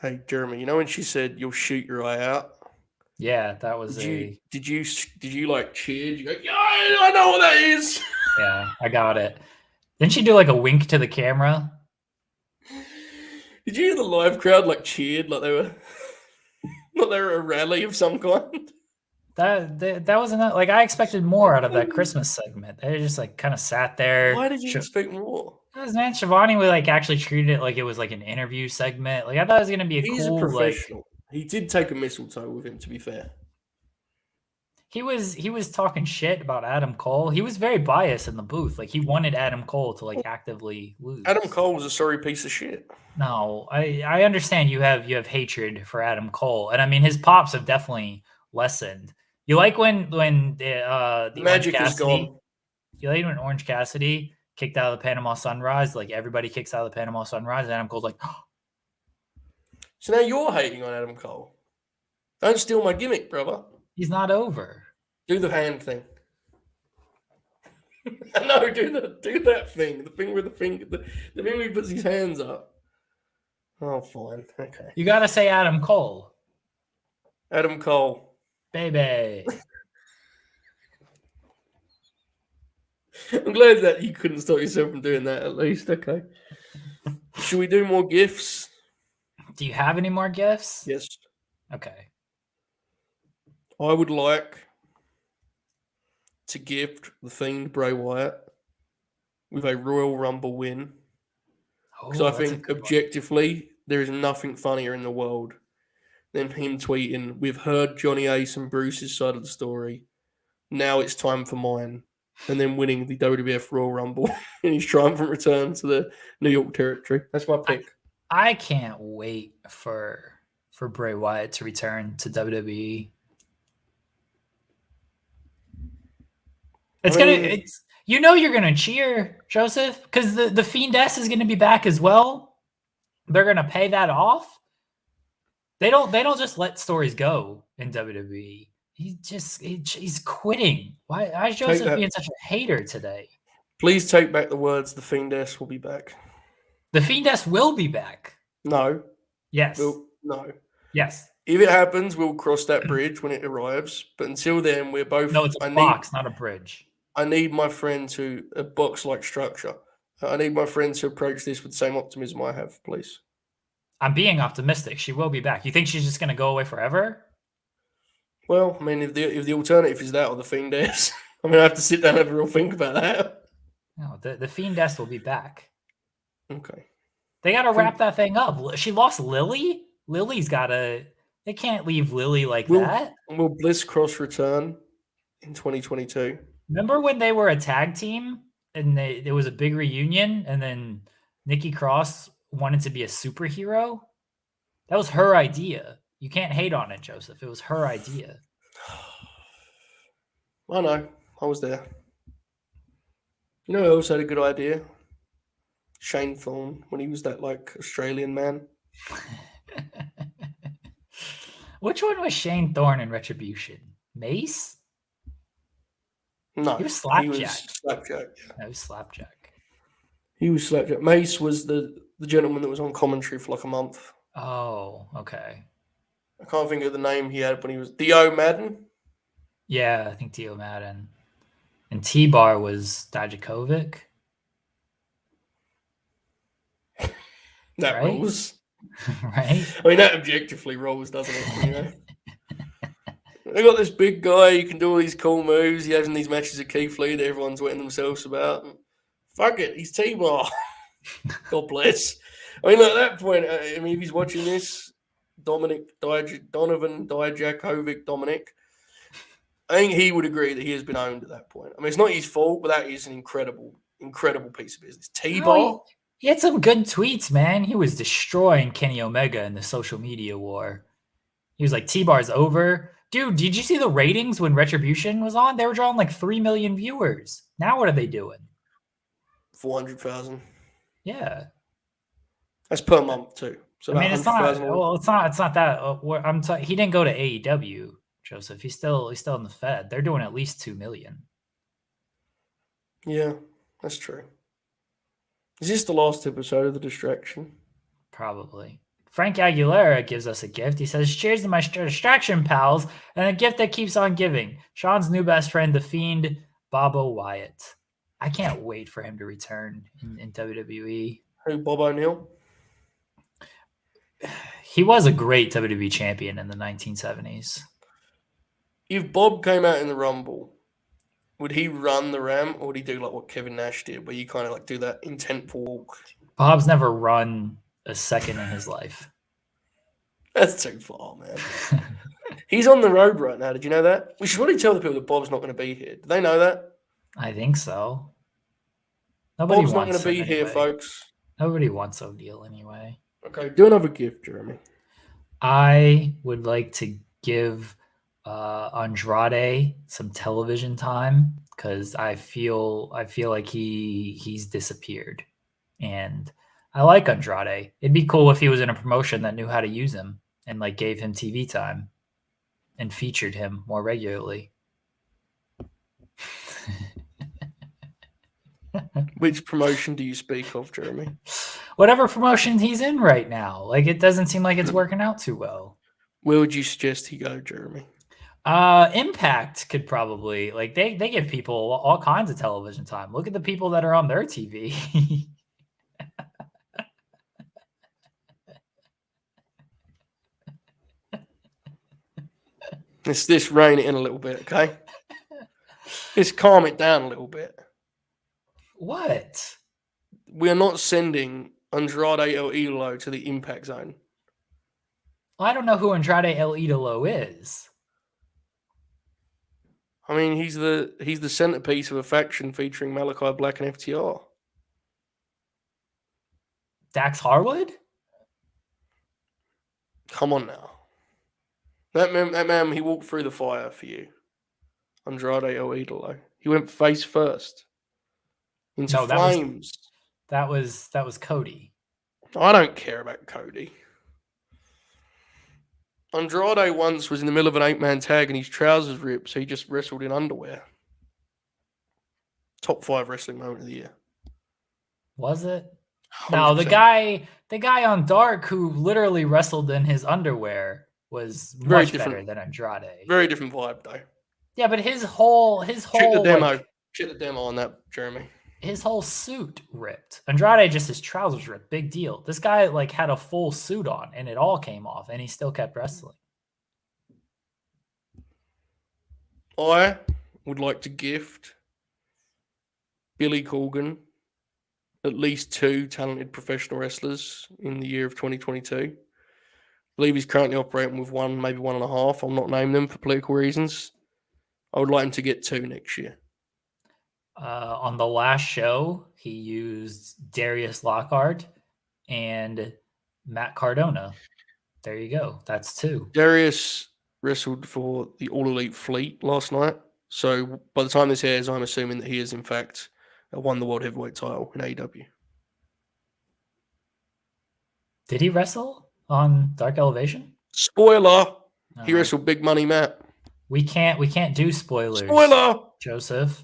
Hey, Jeremy, you know when she said you'll shoot your eye out? Yeah, that was Did you like cheer? Did you go, yeah, I know what that is. Yeah, I got it. Didn't she do like a wink to the camera? Did you hear the live crowd like cheered like they were a rally of some kind? That wasn't like I expected more out of that Christmas segment. They just like kind of sat there. Why did you expect more? Because man, Shivani would like actually treated it like it was like an interview segment. Like I thought it was gonna be He's cool, a professional. like he did take a mistletoe with him, to be fair. he was talking shit about Adam Cole. He was very biased in the booth. Like he wanted Adam Cole to like actively lose. Adam Cole was a sorry piece of shit. No, I understand you have hatred for Adam Cole, and I mean his pops have definitely lessened. You like when the magic is gone. You like when Orange Cassidy kicked out of the Panama Sunrise? Like everybody kicks out of the Panama Sunrise, and Adam Cole's like, oh. So now you're hating on Adam Cole. Don't steal my gimmick, brother. He's not over. Do the hand thing. No, do that thing. The thing with the finger. The thing where he puts his hands up. Oh, fine. Okay. You gotta say Adam Cole. Adam Cole. Baby. I'm glad that you couldn't stop yourself from doing that at least. Okay. Should we do more gifts? Do you have any more gifts? Yes. Okay. I would like to gift the Fiend Bray Wyatt with a Royal Rumble win. Because Oh, I that's a think good one. objectively, there is nothing funnier in the world than him tweeting, "We've heard Johnny Ace and Bruce's side of the story. Now it's time for mine." And then winning the WWF Royal Rumble in his triumphant return to the New York territory. That's my pick. I can't wait for Bray Wyatt to return to WWE. It's you're gonna cheer, Joseph, because the Fiendess is gonna be back as well. They're gonna pay that off. They don't just let stories go in WWE. He's quitting. Why is Joseph being such a hater today? Please take back the words. The Fiendess will be back. The Fiendess will be back. No. Yes. No. Yes. If it happens, we'll cross that bridge when it arrives. But until then, we're both. No, it's a box, not a bridge. I need my friend to a box-like structure. I need my friend to approach this with the same optimism I have, please. I'm being optimistic. She will be back. You think she's just going to go away forever? Well, I mean, if the alternative is that or the Fiendess, I mean, I have to sit down and have a real think about that. No, the Fiendess will be back. Okay. They got to wrap that thing up. She lost Lily. Lily's got to. They can't leave Lily like that. Will Bliss Cross return in 2022? Remember when they were a tag team and there was a big reunion, and then Nikki Cross wanted to be a superhero? That was her idea. You can't hate on it, Joseph. It was her idea. I know. I was there. You know who else had a good idea? Shane Thorne, when he was that, Australian man. Which one was Shane Thorne in Retribution? Mace? No. He was Slapjack. Slapjack. Yeah. No, he was Slapjack. He was Slapjack. Mace was the gentleman that was on commentary for a month. Oh, okay. I can't think of the name he had when he was Dio Madden. Yeah, I think Dio Madden. And T-Bar was Dijakovic. That right? rolls. Right? I mean, that objectively rolls, doesn't it? You know? They got this big guy who can do all these cool moves. He has in these matches at Keith Lee that everyone's wetting themselves about. Fuck it, he's T-Bar. God bless. I mean, at that point, if he's watching this, Donovan Dijakovic, Dominic, I think he would agree that he has been owned at that point. I mean, it's not his fault, but that is an incredible piece of business. T-Bar. He had some good tweets, man. He was destroying Kenny Omega in the social media war. He was like, T-Bar's over. Dude, did you see the ratings when Retribution was on? They were drawing 3 million viewers. Now what are they doing? 400,000. Yeah. That's per month too. So I mean, it's not. Well, it's not that. He didn't go to AEW, Joseph. He's still in the Fed. They're doing at least 2 million. Yeah, that's true. Is this the last episode of The Distraction? Probably. Frank Aguilera gives us a gift. He says, "Cheers to my distraction pals, and a gift that keeps on giving. Sean's new best friend, the Fiend, Bobo Wyatt." I can't wait for him to return in WWE. Who, Bob O'Neill? He was a great WWE champion in the 1970s. If Bob came out in the Rumble, would he run the ramp, or would he do what Kevin Nash did, where you kind of do that intentful walk? Bob's never run a second in his life. That's too far, man. He's on the road right now. Did you know that? We should really tell the people that Bob's not going to be here. Do they know that? I think so. Bob's not going to be here, folks. Nobody wants O'Neill anyway. Okay, do another gift, Jeremy. I would like to give Andrade some television time because I feel like he's disappeared, and I like Andrade. It'd be cool if he was in a promotion that knew how to use him and gave him TV time and featured him more regularly. Which promotion do you speak of, Jeremy? Whatever promotion he's in right now. It doesn't seem like it's working out too well. Where would you suggest he go, Jeremy? Impact could probably they give people all kinds of television time. Look at the people that are on their TV. Let's rein it in a little bit, okay? Let's calm it down a little bit. What? We are not sending Andrade El Idolo to the Impact Zone. I don't know who Andrade El Idolo is. I mean, he's the centerpiece of a faction featuring Malachi Black and FTR. Dax Harwood? Come on now. That man, he walked through the fire for you. Andrade El Idolo. He went face first into flames. That was Cody. I don't care about Cody. Andrade once was in the middle of an 8-man tag and his trousers ripped, so he just wrestled in underwear. Top 5 wrestling moment of the year. Was it? 100%. No, the guy on Dark who literally wrestled in his underwear was much better than Andrade. Very different vibe though. Yeah, but his whole Check the demo. Check the demo on that, Jeremy. His whole suit ripped. Andrade just his trousers ripped. Big deal. This guy like had a full suit on and it all came off and he still kept wrestling. I would like to gift Billy Corgan at least 2 talented professional wrestlers in the year of 2022. I believe he's currently operating with 1, maybe 1.5. I'll not name them for political reasons. I would like him to get 2 next year. On the last show, he used Darius Lockhart and Matt Cardona. There you go. That's 2. Darius wrestled for the All Elite Fleet last night. So by the time this airs, I'm assuming that he has in fact won the World Heavyweight title in AEW. Did he wrestle on Dark Elevation? Spoiler! He wrestled Big Money Matt. We can't do spoilers. Spoiler! Joseph.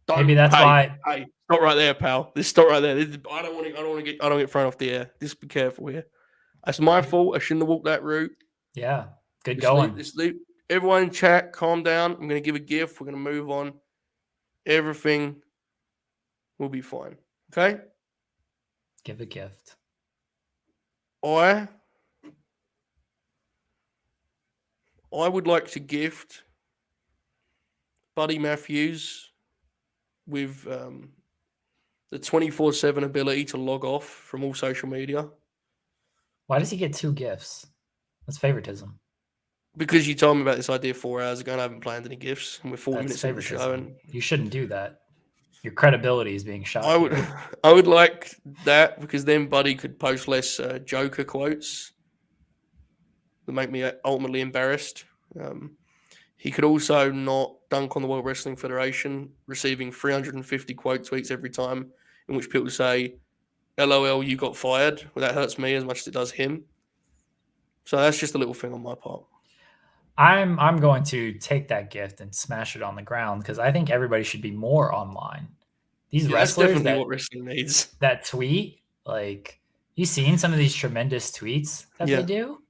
Maybe that's why. Hey, stop right there, pal. Stop right there. I don't get thrown off the air. Just be careful here. That's my fault. I shouldn't have walked that route. Yeah, good going. Everyone in chat, calm down. I'm going to give a gift. We're going to move on. Everything will be fine. Okay? Give a gift. I would like to gift Buddy Matthews with the 24/7 ability to log off from all social media. Why does he get 2 gifts? That's favoritism. Because you told me about this idea 4 hours ago and I haven't planned any gifts and we're 40 minutes into the show. And you shouldn't do that. Your credibility is being shot. I would like that because then Buddy could post less Joker quotes that make me ultimately embarrassed. He could also not dunk on the World Wrestling Federation, receiving 350 quote tweets every time in which people say, LOL, you got fired. Well, that hurts me as much as it does him. So that's just a little thing on my part. I'm going to take that gift and smash it on the ground because I think everybody should be more online. These wrestlers, that's definitely what wrestling needs. That tweet, like, you seen some of these tremendous tweets that they do?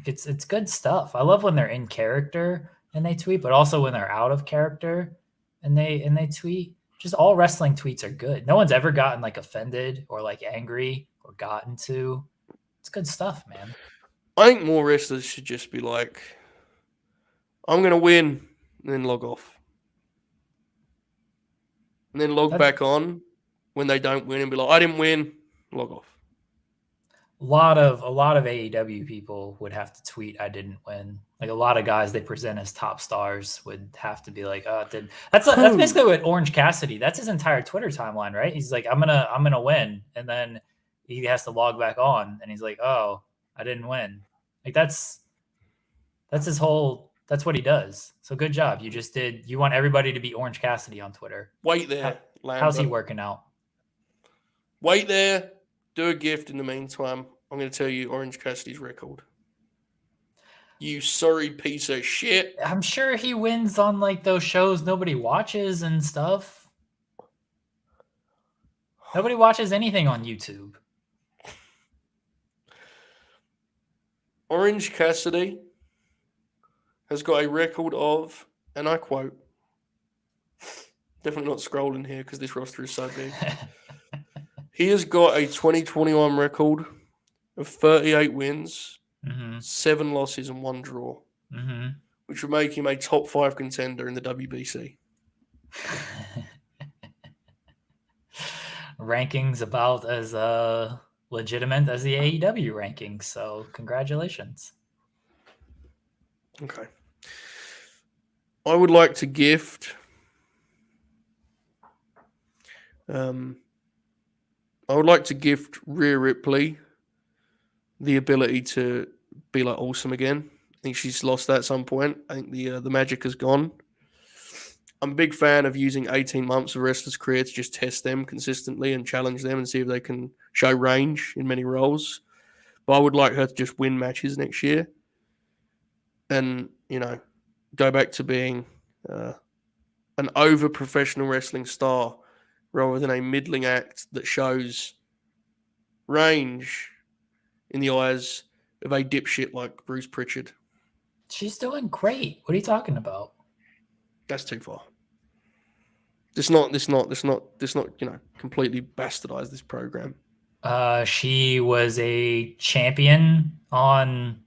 It's good stuff. I love when they're in character and they tweet, but also when they're out of character and they tweet. Just all wrestling tweets are good. No one's ever gotten like offended or like angry or gotten to. It's good stuff, man. I think more wrestlers should just be like, I'm going to win, and then log off. And then log back on when they don't win and be like, I didn't win, log off. A lot of AEW people would have to tweet, I didn't win. Like a lot of guys they present as top stars would have to be like, oh, it didn't. That's basically what Orange Cassidy, that's his entire Twitter timeline, right? He's like, I'm gonna win. And then he has to log back on and he's like, oh, I didn't win. Like that's his whole, that's what he does. So good job. You want everybody to be Orange Cassidy on Twitter. Wait there, Lambert. How's he working out? Wait there. Do a gift in the meantime. I'm going to tell you Orange Cassidy's record. You sorry piece of shit. I'm sure he wins on like those shows nobody watches and stuff. Nobody watches anything on YouTube. Orange Cassidy has got a record of, and I quote, definitely not scrolling here because this roster is so big. He has got a 2021 record of 38 wins, 7 losses, and 1 draw, which would make him a top 5 contender in the WBC. rankings about as legitimate as the AEW rankings. So congratulations. Okay. I would like to gift Rhea Ripley the ability to be like awesome again. I think she's lost that at some point. I think the magic has gone. I'm a big fan of using 18 months of a wrestler's career to just test them consistently and challenge them and see if they can show range in many roles. But I would like her to just win matches next year and, go back to being an over-professional wrestling star rather than a middling act that shows range in the eyes of a dipshit like Bruce Pritchard. She's doing great. What are you talking about? That's too far. Let's not, completely bastardize this program. She was a champion on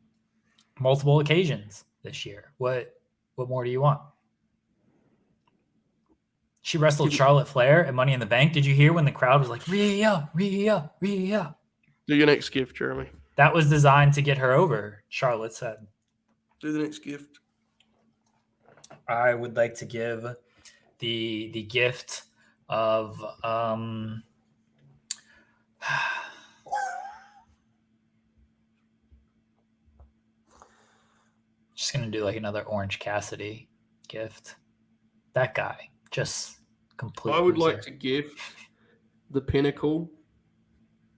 multiple occasions this year. What more do you want? She wrestled Charlotte Flair at Money in the Bank. Did you hear when the crowd was like, Rhea, Rhea, Rhea? Do your next gift, Jeremy. That was designed to get her over, Charlotte said. Do the next gift. I would like to give the gift of just gonna do like another Orange Cassidy gift. That guy just completely. I would like to give the Pinnacle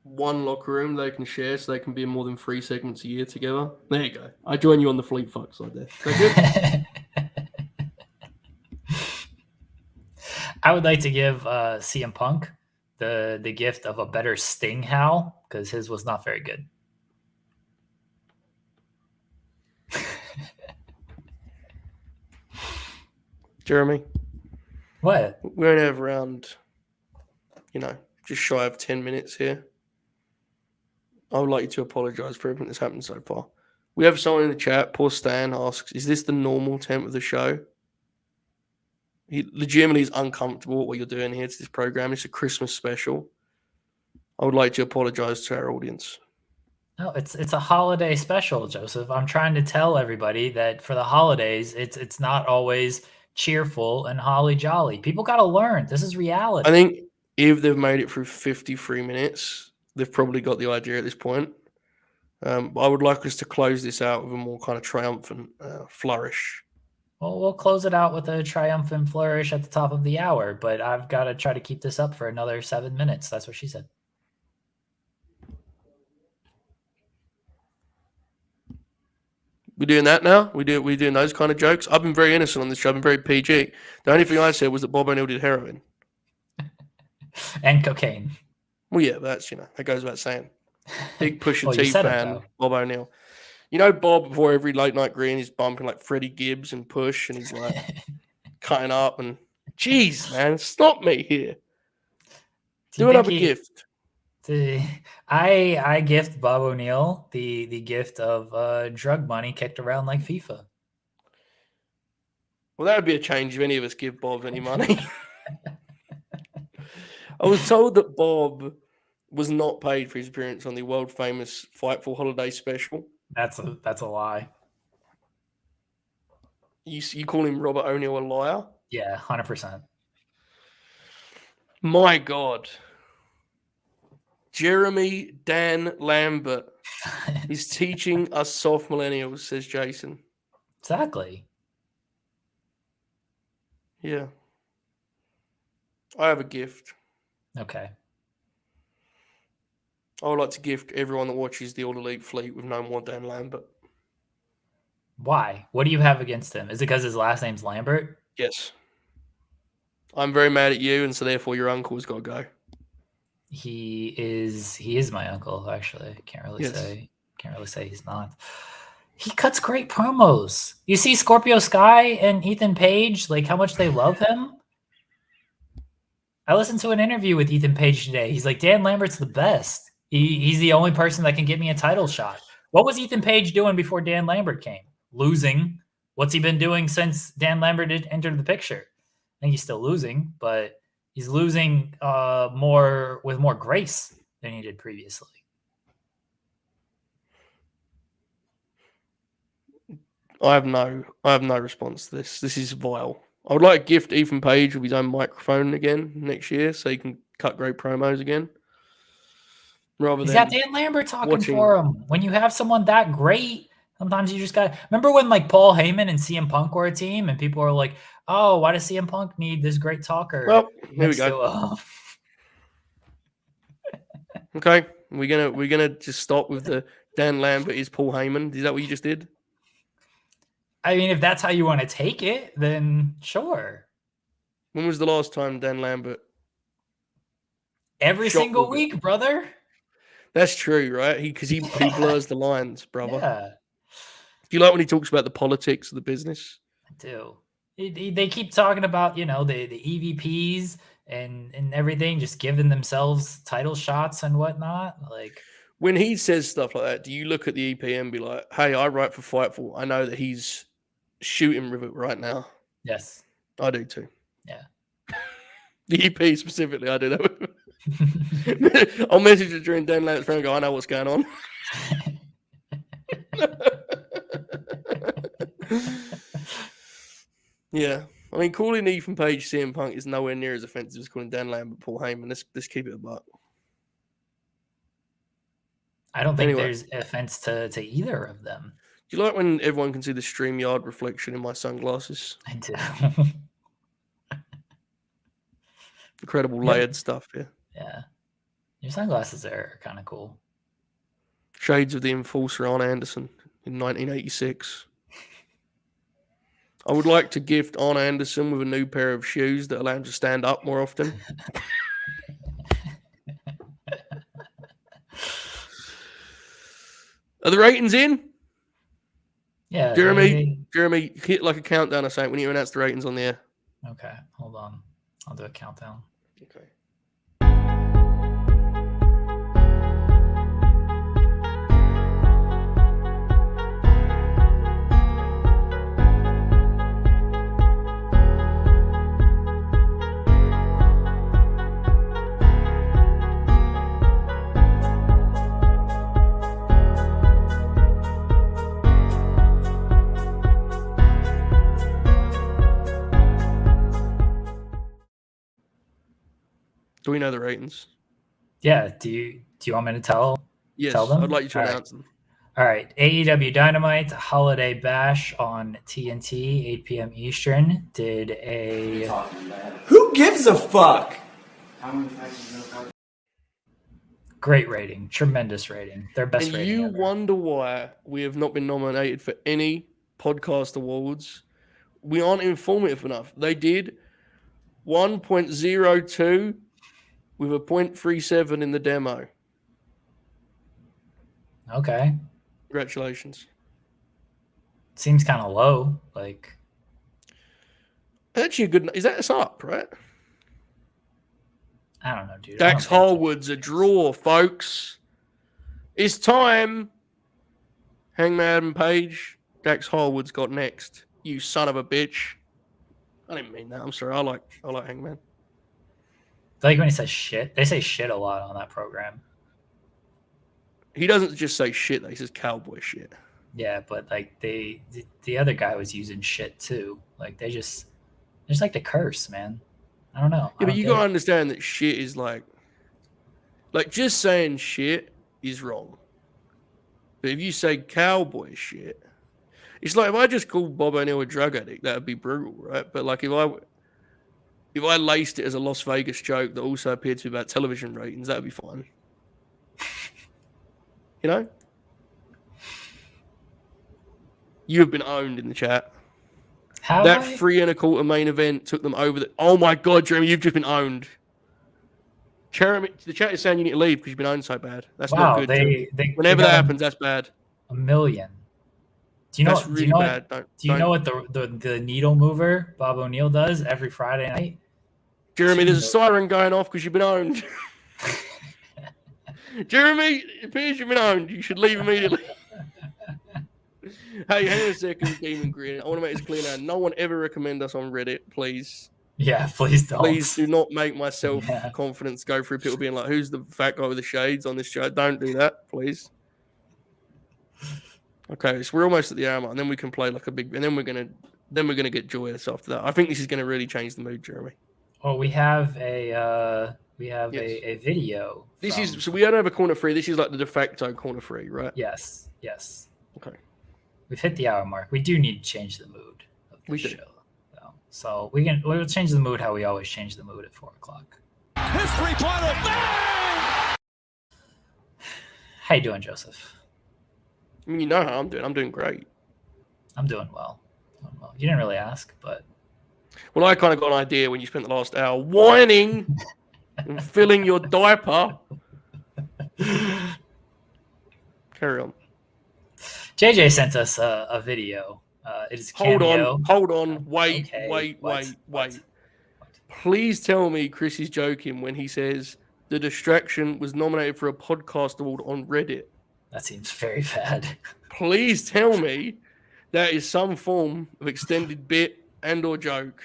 one locker room they can share so they can be in more than 3 segments a year together. There you go. I join you on the Fleet fuck side there. That good? I would like to give CM Punk the gift of a better Sting howl because his was not very good. Jeremy? What? We're going to have around, just shy of 10 minutes here. I would like you to apologise for everything that's happened so far. We have someone in the chat, poor Stan, asks, is this the normal temp of the show? He legitimately is uncomfortable with what you're doing here to this program. It's a Christmas special. I would like to apologise to our audience. No, it's a holiday special, Joseph. I'm trying to tell everybody that for the holidays, it's not always cheerful and holly jolly. People got to learn. This is reality. I think if they've made it through 53 minutes, they've probably got the idea at this point. But I would like us to close this out with a more kind of triumphant flourish. Well, we'll close it out with a triumphant flourish at the top of the hour, but I've got to try to keep this up for another 7 minutes. That's what she said. We doing that now? We doing those kind of jokes? I've been very innocent on this show. I've been very PG. The only thing I said was that Bob O'Neill did heroin. And cocaine. Well, yeah, that's, that goes without saying. Big Pusha Well, T fan, Bob O'Neill. Bob, before every late night green, he's bumping like Freddie Gibbs and Push, and he's like cutting up and, geez, man, stop me here. Do another gift. I gift Bob O'Neill the gift of drug money kicked around like FIFA. Well, that would be a change if any of us give Bob any money. I was told that Bob was not paid for his appearance on the world famous Fightful holiday special. That's a lie. You call him Robert O'Neill a liar? Yeah, 100%. My God. Jeremy Dan Lambert is teaching us soft millennials, says Jason. Exactly. Yeah. I have a gift. Okay. I would like to gift everyone that watches the All Elite Fleet with no more Dan Lambert. Why? What do you have against him? Is it because his last name's Lambert? Yes. I'm very mad at you, and so therefore your uncle's got to go. He is my uncle, actually. Can't really say he's not. He cuts great promos. You see Scorpio Sky and Ethan Page, like how much they love him. I listened to an interview with Ethan Page today. He's like, Dan Lambert's the best. He's the only person that can get me a title shot. What was Ethan Page doing before Dan Lambert came? Losing. What's he been doing since Dan Lambert entered the picture? I think he's still losing, but He's losing more with more grace than he did previously. I have no response to this. This is vile. I would like to gift Ethan Page with his own microphone again next year, so he can cut great promos again. Rather He's than got Dan Lambert talking watching- for him. When you have someone that great, sometimes you just got. Remember when like Paul Heyman and CM Punk were a team, and people were like, "Oh, why does CM Punk need this great talker?" Well, here we next go. to him? Okay, we're gonna just stop with the Dan Lambert is Paul Heyman. Is that what you just did? I mean, if that's how you want to take it, then sure. When was the last time Dan Lambert? Every Shot single with it. week, brother. That's true, right? Because he blurs the lines, brother. Yeah, Do you like when he talks about the politics of the business? I do. They keep talking about, you know, the EVPs and everything, just giving themselves title shots and whatnot. Like, When he says stuff like that, do you look at the EP and be like, "Hey, I write for Fightful. I know that he's shooting with it right now." yes, I do too. yeah. The EP specifically, I do that. I'll message it during Dan Lambert's friend and go, "I know what's going on." Yeah. I mean, calling Ethan Page CM Punk is nowhere near as offensive as calling Dan Lambert Paul Heyman. Let's keep it a buck. I don't think Anyway. there's offense to either of them. Do you like when everyone can see the StreamYard reflection in my sunglasses? I do. Incredible Yeah. layered stuff here. Yeah. Your sunglasses are kind of cool. Shades of the Enforcer Arn Anderson in 1986. I would like to gift Arn Anderson with a new pair of shoes that allow him to stand up more often. Are the ratings in? Yeah. Jeremy, hit like a countdown or something when you announce the ratings on the air. Okay, hold on. I'll do a countdown. Okay. Do we know the ratings? Yeah. Do you want me to tell? Yes, Tell them? I'd like you to All right. announce them. All right. AEW Dynamite Holiday Bash on TNT, 8 p.m. Eastern, did a Who gives a fuck? great rating, tremendous rating, their best And rating. you ever. wonder why we have not been nominated for any podcast awards. We aren't informative enough. They did 1.02 with a 0.37 in the demo. Okay. Congratulations. Seems kind of low. Like, Actually, a good. Is that us up, right? I don't know, dude. Dax I don't think- Harwood's a draw, folks. It's time. Hangman Page. Dax Harwood's got next. You son of a bitch. I didn't mean that. I'm sorry. I like Hangman. I like when he says shit. They say shit a lot on that program. He doesn't just say shit, though. He says cowboy shit. Yeah, but like the other guy was using shit too. Like they just like to curse, man. I don't know. Yeah, but you gotta understand that shit is like just saying shit is wrong. But if you say cowboy shit, it's like if I just called Bob O'Neill a drug addict, that would be brutal, right? But like if I laced it as a Las Vegas joke that also appeared to be about television ratings, that would be fine. You know? You have been owned in the chat. That 3 1/4 main event took them over the. Oh my god, Jeremy, you've just been owned. Jeremy, the chat is saying you need to leave because you've been owned so bad. That's not good. Whenever that happens, that's bad. $1 million. Do you know? That's really bad. Do you know what the needle mover Bob O'Neill does every Friday night? Jeremy, there's a siren going off because you've been owned. Jeremy, it appears you've been owned. You should leave immediately. Hey, hang on a second, Demon Grin. I want to make this clear now. No one ever recommend us on Reddit, please. Yeah, please don't. Please do not make my Yeah. self-confidence go through people being like, who's the fat guy with the shades on this show? Don't do that, please. Okay, so we're almost at the hour mark, and then we can play like a big, and then we're gonna get joyous after that. I think this is gonna really change the mood, Jeremy. Well, we have a Yes. a video. This from- is so we don't have a corner 3. This is like the de facto corner 3, right? Yes. Okay. We've hit the hour mark. We do need to change the mood of the We do. show, though. So we'll change the mood how we always change the mood at 4:00. History point of man! How you doing, Joseph? I mean, you know how I'm doing. I'm doing great. I'm doing well. You didn't really ask, but Well, I kind of got an idea when you spent the last hour whining and filling your diaper. Carry on. JJ sent us a video. It is a cameo. Hold on. Wait. Okay, what? Please tell me Chris is joking when he says The Distraction was nominated for a podcast award on Reddit. That seems very bad. Please tell me that is some form of extended bit and or joke,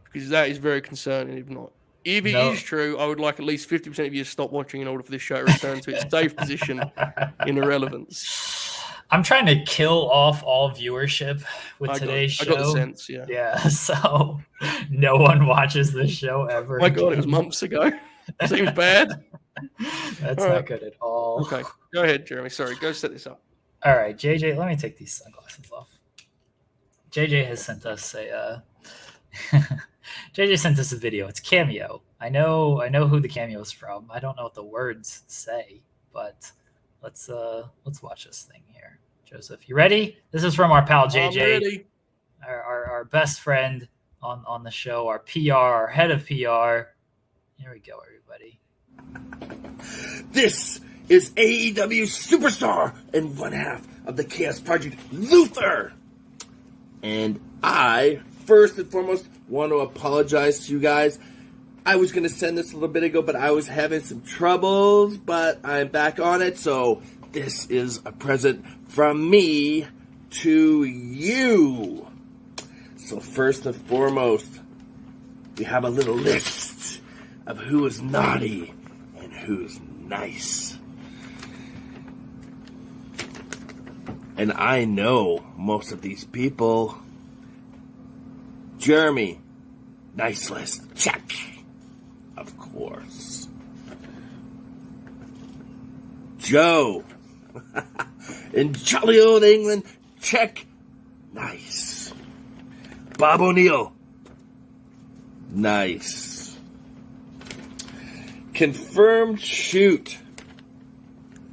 because that is very concerning if not. If it is true, I would like at least 50% of you to stop watching in order for this show to return to its safe position in irrelevance. I'm trying to kill off all viewership with today's show. I got the sense, yeah. Yeah, so no one watches this show ever. Oh my God, it was months ago. Seems bad. That's All not right. good at all. Okay, go ahead, Jeremy. Sorry, go set this up. All right, JJ, let me take these sunglasses off. JJ has sent us JJ sent us a video. It's cameo. I know who the cameo is from. I don't know what the words say, but let's watch this thing here. Joseph, you ready? This is from our pal JJ, I'm ready. our best friend on the show, our PR, our head of PR. Here we go, everybody. This is AEW superstar and one half of the Chaos Project, Luther. And I, first and foremost, want to apologize to you guys. I was going to send this a little bit ago, but I was having some troubles, but I'm back on it. So this is a present from me to you. So first and foremost, we have a little list of who is naughty and who's nice. And I know most of these people. Jeremy, nice list. Check. Of course. Joe, in jolly old England, check. Nice. Bob O'Neill, nice. Confirmed shoot.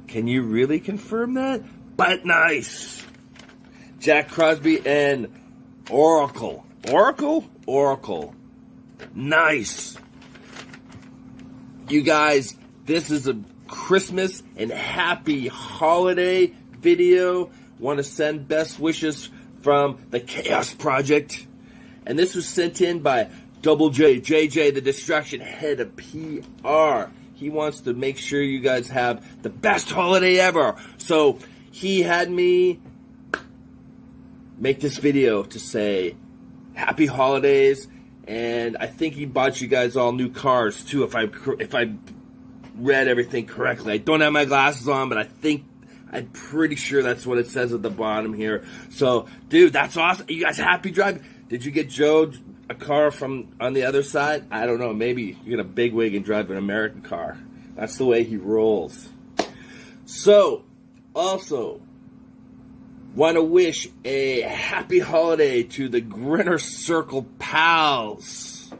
Can you really confirm that? But nice. Jack Crosby and Oracle. Oracle. Nice. You guys, this is a Christmas and happy holiday video. Want to send best wishes from the Chaos Project. And this was sent in by Double J, JJ, the Distraction head of PR. He wants to make sure you guys have the best holiday ever. So he had me make this video to say happy holidays. And I think he bought you guys all new cars too, if I read everything correctly. I don't have my glasses on, but I'm pretty sure that's what it says at the bottom here. So, dude, that's awesome. You guys happy driving? Did you get Joe a car from on the other side? I don't know. Maybe you get a bigwig and drive an American car. That's the way he rolls. So, also, want to wish a happy holiday to the Grinner Circle pals.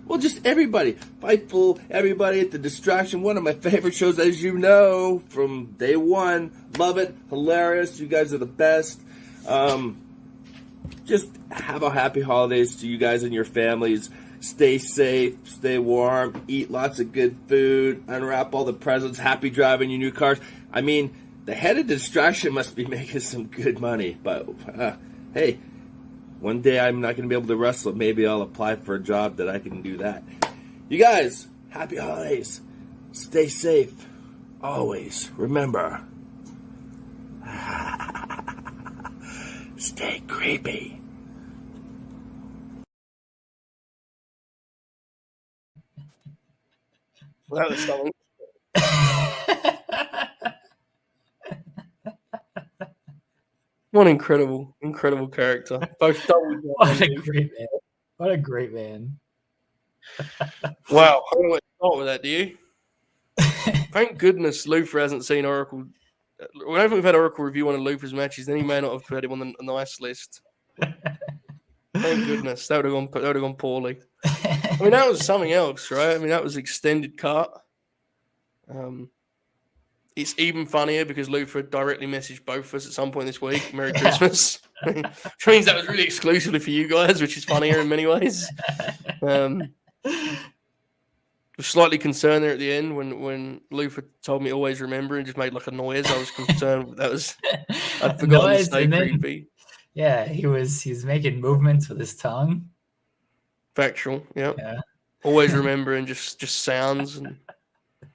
Well, just everybody. Fightful, everybody at The Distraction. One of my favorite shows, as you know, from day one. Love it. Hilarious. You guys are the best. Just have a happy holidays to you guys and your families. Stay safe. Stay warm. Eat lots of good food. Unwrap all the presents. Happy driving your new cars. I mean, the head of Distraction must be making some good money. But, hey, one day I'm not going to be able to wrestle. Maybe I'll apply for a job that I can do that. You guys, happy holidays. Stay safe. Always. Remember. Stay creepy. Well, that was something. What an incredible character. Both double J What and a Luther. great man. What a great man. Wow. I don't know where to start with that, do you? Thank goodness Luther hasn't seen Oracle. Whenever we've had Oracle review one of Luther's matches, then he may not have put him on the nice list. Thank goodness. That would have gone poorly. I mean, that was something else, right? I mean, that was extended cut. It's even funnier because Luther directly messaged both of us at some point this week. Merry Christmas. Which means that was really exclusively for you guys, which is funnier in many ways. Was slightly concerned there at the end when Luther told me always remember and just made like a noise. I was concerned that was I'd forgotten to stay creepy. Yeah, he was making movements with his tongue. Factual, yep. Yeah. Always remember and just sounds and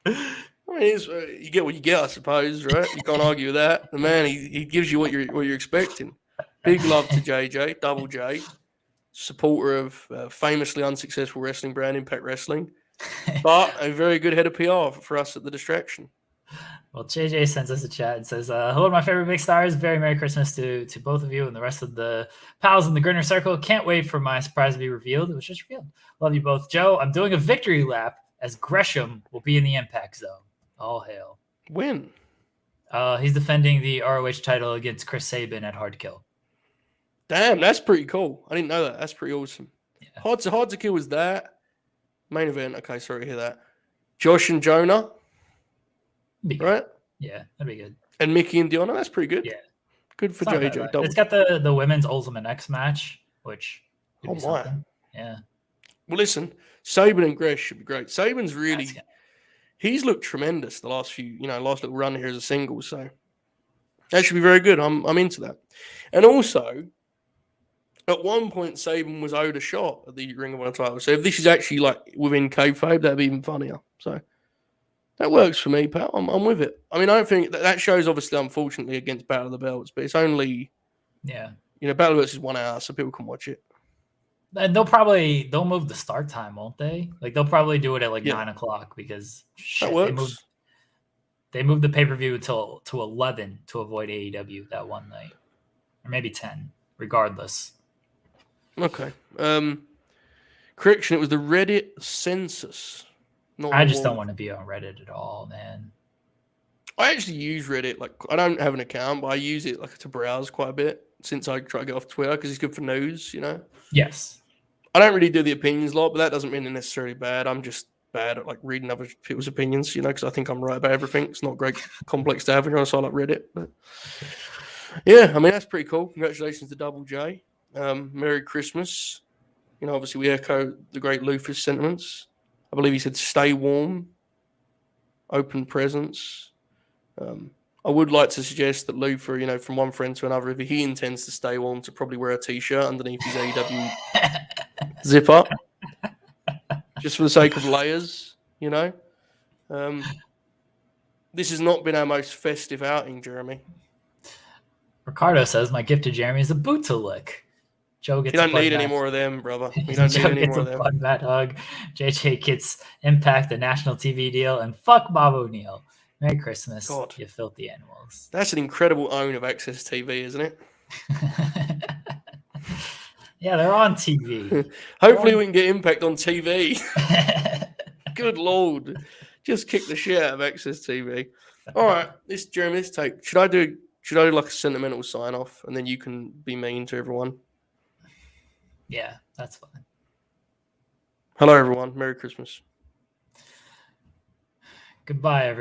I mean, you get what you get, I suppose, right? You can't argue with that. The man, he gives you what you're expecting. Big love to JJ, Double J, supporter of famously unsuccessful wrestling brand Impact Wrestling, but a very good head of PR for us at the Distraction. Well, JJ sends us a chat and says, hello, my favorite big stars. Very Merry Christmas to both of you and the rest of the pals in the Grinner Circle. Can't wait for my surprise to be revealed. It was just revealed. Love you both. Joe, I'm doing a victory lap as Gresham will be in the Impact Zone. All hail. When? He's defending the ROH title against Chris Sabin at Hard Kill. Damn, that's pretty cool. I didn't know that. That's pretty awesome. Yeah. Hard to Kill was that. Main event. Okay, sorry to hear that. Josh and Jonah. Right? Yeah, that'd be good. And Mickey and Diona. That's pretty good. Yeah. Good for JJ. It's got the women's Ultimate X match, which could be something. Yeah. Well, listen, Sabin and Gresh should be great. Sabin's really... He's looked tremendous the last little run here as a single, so that should be very good. I'm into that. And also, at one point, Sabin was owed a shot at the Ring of Honor title. So if this is actually like within kayfabe, that'd be even funnier. So that works for me, pal. I'm with it. I mean, I don't think that show's obviously, unfortunately, against Battle of the Belts, but it's only, Battle of the Belts is 1 hour, so people can watch it. And they'll move the start time, won't they? Like they'll probably do it at 9 o'clock because that works. They moved the pay-per-view to 11 to avoid AEW that one night, or maybe 10. Regardless. Okay. Correction. It was the Reddit census. I just don't want to be on Reddit at all, man. I actually use Reddit. Like I don't have an account, but I use it like to browse quite a bit since I try to get off Twitter because it's good for news. Yes. I don't really do the opinions a lot, but that doesn't mean they're necessarily bad. I'm just bad at like reading other people's opinions, because I think I'm right about everything. It's not great complex to have, so I like Reddit. But yeah, I mean that's pretty cool. Congratulations to Double J. Merry Christmas. Obviously we echo the great Luther's sentiments. I believe he said stay warm, open presents. I would like to suggest that Luther, from one friend to another, if he intends to stay warm, to probably wear a t-shirt underneath his AEW zip-up, just for the sake of layers, This has not been our most festive outing, Jeremy. Ricardo says, my gift to Jeremy is a boot to lick. Joe gets You don't need any more of them, brother. You don't need any more of them. Bud Bat hug. JJ gets Impact, the national TV deal, and fuck Bob O'Neill. Merry Christmas, you filthy animals. That's an incredible own of Access TV, isn't it? Yeah, they're on TV. Hopefully we can get Impact on TV. Good Lord. Just kick the shit out of Access TV. All right, Jeremy, let's take. Should I do like a sentimental sign off and then you can be mean to everyone? Yeah, that's fine. Hello, everyone. Merry Christmas. Goodbye, everyone.